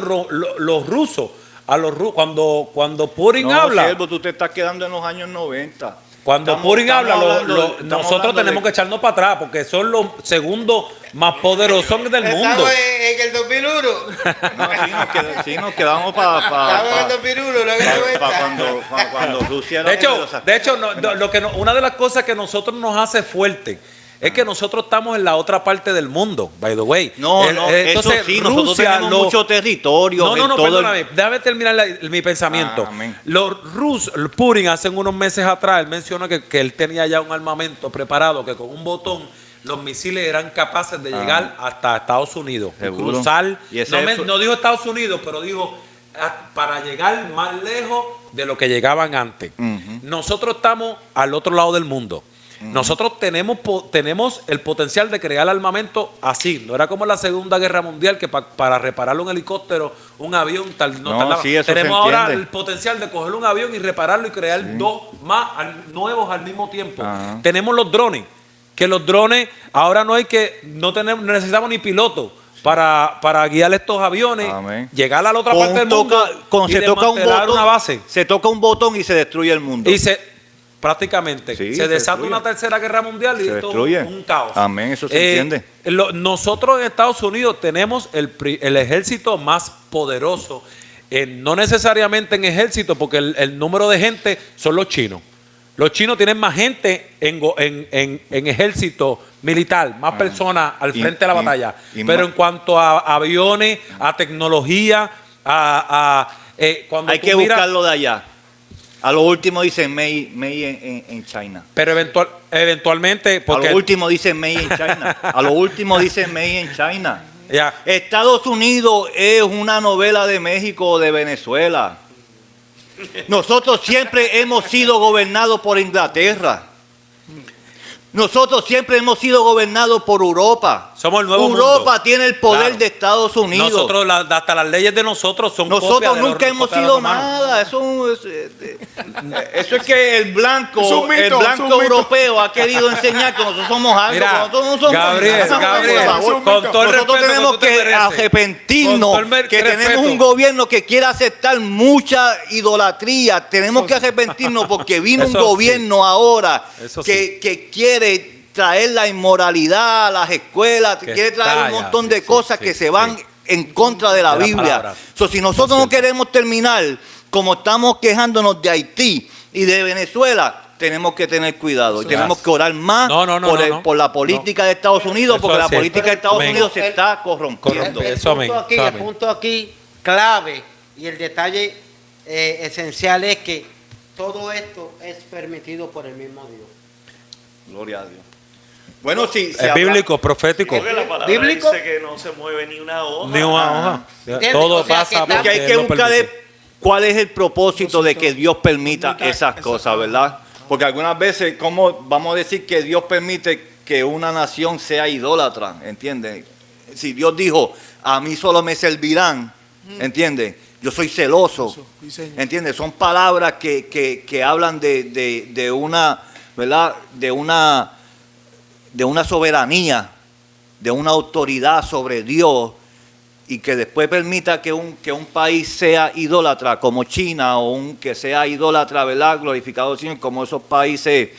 los rusos. Cuando Putin habla. Siervo, tú te estás quedando en los años 90. Cuando Putin habla, nosotros tenemos que echarnos para atrás porque son los segundos más poderosos del mundo. Estamos en el 2001. Sí, nos quedamos para Estamos en el 2001, cuando Rusia... De hecho, una de las cosas que nosotros nos hace fuerte es que nosotros estamos en la otra parte del mundo, by the way. Entonces, eso sí, nosotros tenemos mucho territorio. Perdóname, déjame terminar mi pensamiento. Putin hace unos meses atrás, él mencionó que él tenía ya un armamento preparado, que con un botón los misiles eran capaces de llegar hasta Estados Unidos. Seguro. Cruzar, no dijo Estados Unidos, pero dijo para llegar más lejos de lo que llegaban antes. Nosotros estamos al otro lado del mundo. Nosotros tenemos el potencial de crear armamento así. No era como en la Segunda Guerra Mundial que para reparar un helicóptero, un avión, tenemos ahora el potencial de coger un avión y repararlo y crear dos más nuevos al mismo tiempo. Tenemos los drones, que los drones ahora no necesitamos ni pilotos para guiar estos aviones, llegar a la otra parte del mundo y desmantelar una base. Se toca un botón y se destruye el mundo. Prácticamente se desata una tercera guerra mundial y esto es un caos. Amén, eso se entiende. Nosotros en Estados Unidos tenemos el ejército más poderoso, no necesariamente en ejército, porque el número de gente son los chinos. Los chinos tienen más gente en ejército militar, más personas al frente de la batalla. Pero en cuanto a aviones, a tecnología, cuando hay que buscarlo de allá. A lo último dicen made in China. Pero eventualmente... A lo último dicen made in China. A lo último dicen made in China. Yeah. Estados Unidos es una novela de México o de Venezuela. Nosotros siempre hemos sido gobernados por Inglaterra. Nosotros siempre hemos sido gobernados por Europa. Somos el nuevo Europa mundo. Tiene el poder de Estados Unidos. Nosotros, hasta las leyes de nosotros son Nosotros nunca hemos sido nada. Eso es que el blanco europeo ha querido enseñar que nosotros somos algo. Mira, nosotros no somos Gabriel, con todo el nosotros tenemos que arrepentirnos que tenemos un gobierno que quiere aceptar mucha idolatría. Tenemos que arrepentirnos porque vino un gobierno ahora que quiere traer la inmoralidad a las escuelas, Que quiere traer está un ya, montón sí, de sí, cosas sí, que se sí. van en contra de la De la Biblia. palabra. Si nosotros no queremos terminar como estamos quejándonos de Haití y de Venezuela, tenemos que tener cuidado y tenemos que orar más por la política de Estados Unidos, Eso porque es la cierto. política de Estados Amén. Unidos se está corrompiendo. El Eso, punto amén, aquí, eso, el amén. punto aquí clave y el detalle esencial es que todo esto es permitido por el mismo Dios. Gloria a Dios. Bueno, sí. Es bíblico, profético. Porque la palabra ¿Bíblico? dice que no se mueve ni una hoja. Ni una hoja. ¿Entiendes? Todo O sea, pasa que Porque hay porque que Él lo buscar permite. cuál es el propósito de que Dios permita esas cosas, ¿verdad? Porque algunas veces, ¿cómo vamos a decir que Dios permite que una nación sea idólatra? ¿Entiendes? Si Dios dijo, a mí solo me servirán, ¿entiendes? Yo soy celoso, Sí, señor. ¿entiendes? Son palabras que hablan de una, ¿verdad? De una soberanía, de una autoridad sobre Dios, y que después permita que un país sea idólatra como China, o que sea idólatra, ¿verdad? Glorificado al Señor, como esos países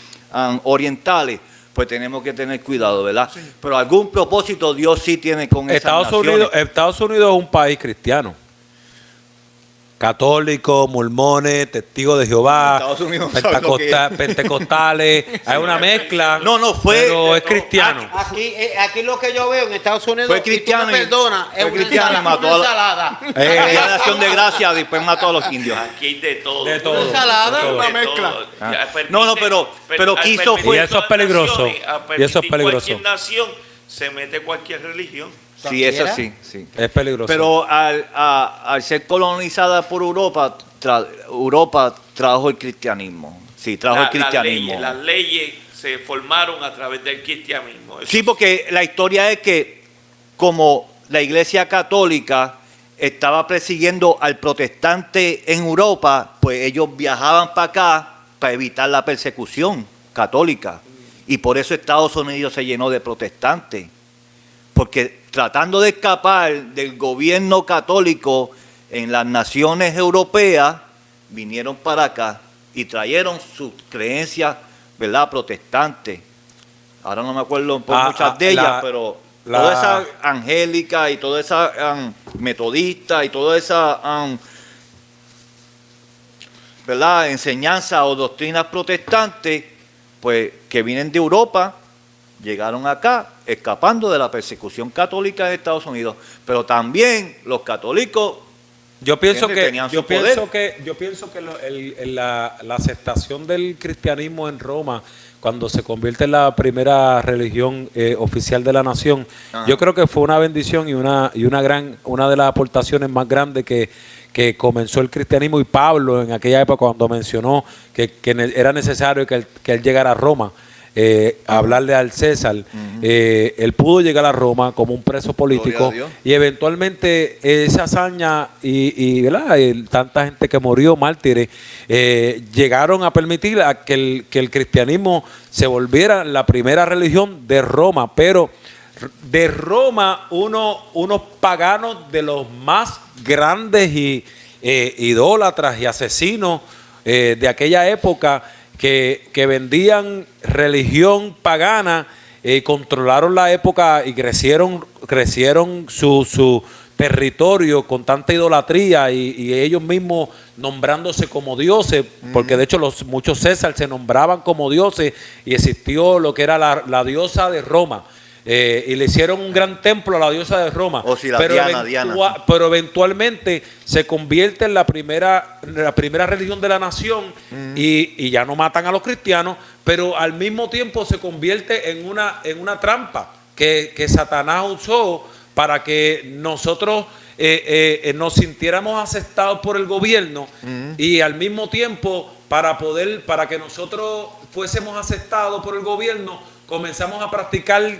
orientales, pues tenemos que tener cuidado, ¿verdad? Sí. Pero algún propósito Dios sí tiene con esas Estados naciones. Unidos es un país cristiano. Católicos, mormones, testigos de Jehová, Estados Unidos no sabe lo que es. pentecostales, hay una mezcla. No, fue- pero es cristiano. Aquí lo que yo veo en Estados Unidos, Fue cristiano y tú me y- perdonas, es fue una cristiano y ensalada. mató Una a la- ensalada. Aquella nación de gracia después mató a los indios. Aquí hay de todo. De todo. Una ensalada, de todo. una De mezcla. todo. Ah. Ya permite- No, pero al quiso permitir fue- Y eso es todas peligroso. naciones, al Y eso es permitir peligroso. Cualquier nación se mete cualquier religión. Sí, eso ¿Cualquiera? sí. Es peligroso. Pero al ser colonizada por Europa, Europa trajo el cristianismo. Sí, trajo el cristianismo. Las leyes se formaron a través del cristianismo. Eso Sí, porque la historia es que como la Iglesia Católica estaba persiguiendo al protestante en Europa, pues ellos viajaban para acá para evitar la persecución católica. Y por eso Estados Unidos se llenó de protestantes. Porque tratando de escapar del gobierno católico en las naciones europeas, vinieron para acá y trajeron sus creencias, ¿verdad?, protestantes. Ahora no me acuerdo por muchas de ellas, pero toda esa angélica y toda esa metodista y toda esa ¿verdad?, enseñanza o doctrinas protestantes, pues que vienen de Europa, llegaron acá escapando de la persecución católica de Estados Unidos. Pero también los católicos Yo pienso Tenían que su poder. la aceptación del cristianismo en Roma, cuando se convierte en la primera religión oficial de la nación, Ajá. yo creo que fue una bendición y una de las aportaciones más grandes que comenzó el cristianismo. Y Pablo en aquella época, cuando mencionó que era necesario que él llegara a Roma, a hablarle al César, él pudo llegar a Roma como un preso político, Gloria a Dios. y eventualmente esa hazaña ¿verdad? Tanta gente que murió, mártires, llegaron a permitir a que el cristianismo se volviera la primera religión de Roma. Pero de Roma unos paganos de los más grandes y idólatras y asesinos de aquella época, que vendían religión pagana, controlaron la época y crecieron su territorio con tanta idolatría, y ellos mismos nombrándose como dioses, porque de hecho muchos César se nombraban como dioses, y existió lo que era la diosa de Roma. Y le hicieron un gran templo a la diosa de Roma. O si la pero, Diana. pero eventualmente se convierte en la primera religión de la nación, y ya no matan a los cristianos, pero al mismo tiempo se convierte en una trampa que Satanás usó para que nosotros nos sintiéramos aceptados por el gobierno, y al mismo tiempo para que nosotros fuésemos aceptados por el gobierno, comenzamos a practicar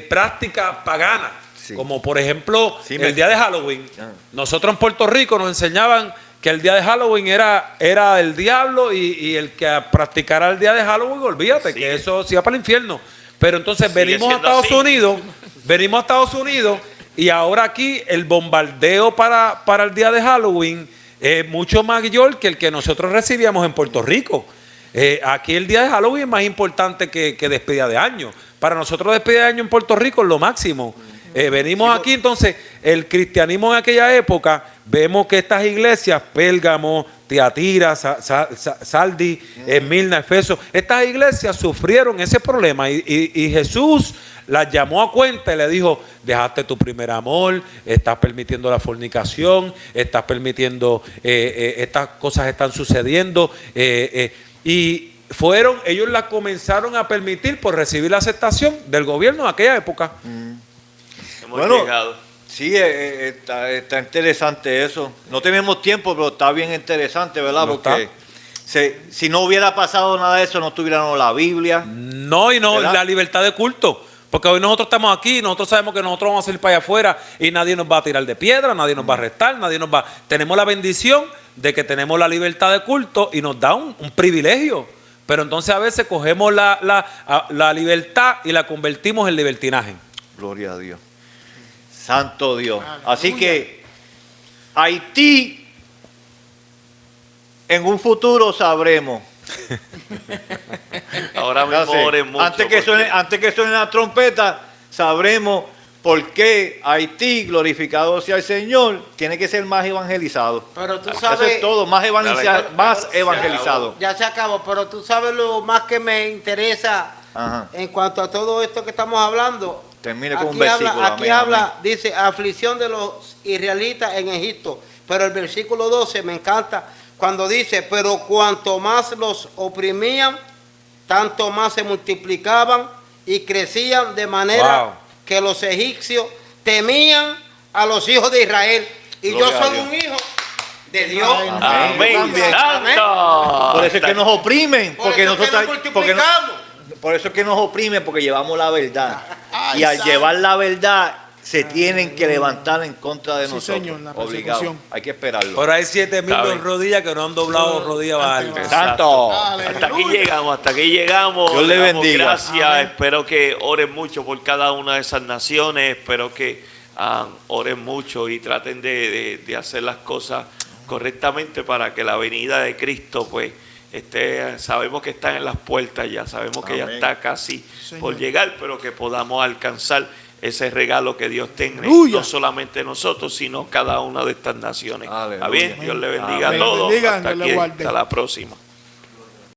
prácticas paganas, Sí. como por ejemplo Sí, el día de Halloween. Ah. Nosotros en Puerto Rico nos enseñaban que el día de Halloween era el diablo, y el que practicara el día de Halloween, olvídate, Sí. que eso se iba para el infierno. Pero entonces Sigue venimos a siendo Estados así. Unidos, y ahora aquí el bombardeo para el día de Halloween es mucho mayor que el que nosotros recibíamos en Puerto Rico. Aquí el día de Halloween es más importante que despedida de año. Para nosotros despedida de año en Puerto Rico es lo máximo. Venimos aquí, entonces, el cristianismo en aquella época, vemos que estas iglesias, Pérgamo, Tiatira, Sardis, Esmirna, Efeso, estas iglesias sufrieron ese problema y Jesús las llamó a cuenta y le dijo: dejaste tu primer amor, estás permitiendo la fornicación, estás permitiendo, estas cosas están sucediendo, y ellos las comenzaron a permitir por recibir la aceptación del gobierno de aquella época. Hemos Bueno, llegado. sí, está interesante eso. No tenemos tiempo, pero está bien interesante, ¿verdad? No Porque si no hubiera pasado nada de eso, no tuviéramos la Biblia. No, y no, ¿verdad? la libertad de culto. Porque hoy nosotros estamos aquí, nosotros sabemos que nosotros vamos a salir para allá afuera y nadie nos va a tirar de piedra, nadie nos va a arrestar, nadie nos va. Tenemos la bendición de que tenemos la libertad de culto y nos da un privilegio. Pero entonces a veces cogemos la libertad y la convertimos en libertinaje. Gloria a Dios. Santo Dios. Así que Haití, en un futuro sabremos. Ahora mismo Entonces, oren mucho. antes que suene la trompeta, sabremos por qué Haití, glorificado sea el Señor, tiene que ser más evangelizado. Pero tú Eso sabes, es todo, más evangelizado. ya se acabó, pero tú sabes lo más que me interesa Ajá. en cuanto a todo esto que estamos hablando. Termine con un Aquí versículo. aquí amén, habla, amén. dice, aflicción de los israelitas en Egipto. Pero el versículo 12 me encanta cuando dice, pero cuanto más los oprimían, tanto más se multiplicaban y crecían de manera Wow. que los egipcios temían a los hijos de Israel. Y Gloria yo a soy Dios. un hijo de Dios. Amén. También. Santo. Por eso es que nos oprimen, Por porque eso es que nosotros, nos porque no- multiplicamos. por eso es que nos oprimen, porque llevamos la verdad. Ay, Y al santo. llevar la verdad, se tienen que levantar en contra de Sí, nosotros. señor, la Obligado. persecución. Hay que esperarlo. Pero hay 7,000 Está bien. rodillas que no han doblado rodillas bajas. Santo. Hasta aquí llegamos. Dios le damos bendiga. Gracias. Amén. Espero que oren mucho por cada una de esas naciones. Espero que oren mucho y traten de hacer las cosas correctamente para que la venida de Cristo, pues, sabemos que están en las puertas ya, sabemos que ya Amén. está casi Señor. por llegar, pero que podamos alcanzar ese regalo que Dios tiene, Aleluya. no solamente nosotros, sino cada una de estas naciones. ¿Está Aleluya. bien? Dios le bendiga Amén. a todos. Bendiga, Hasta Dios le aquí, guarde. hasta la próxima.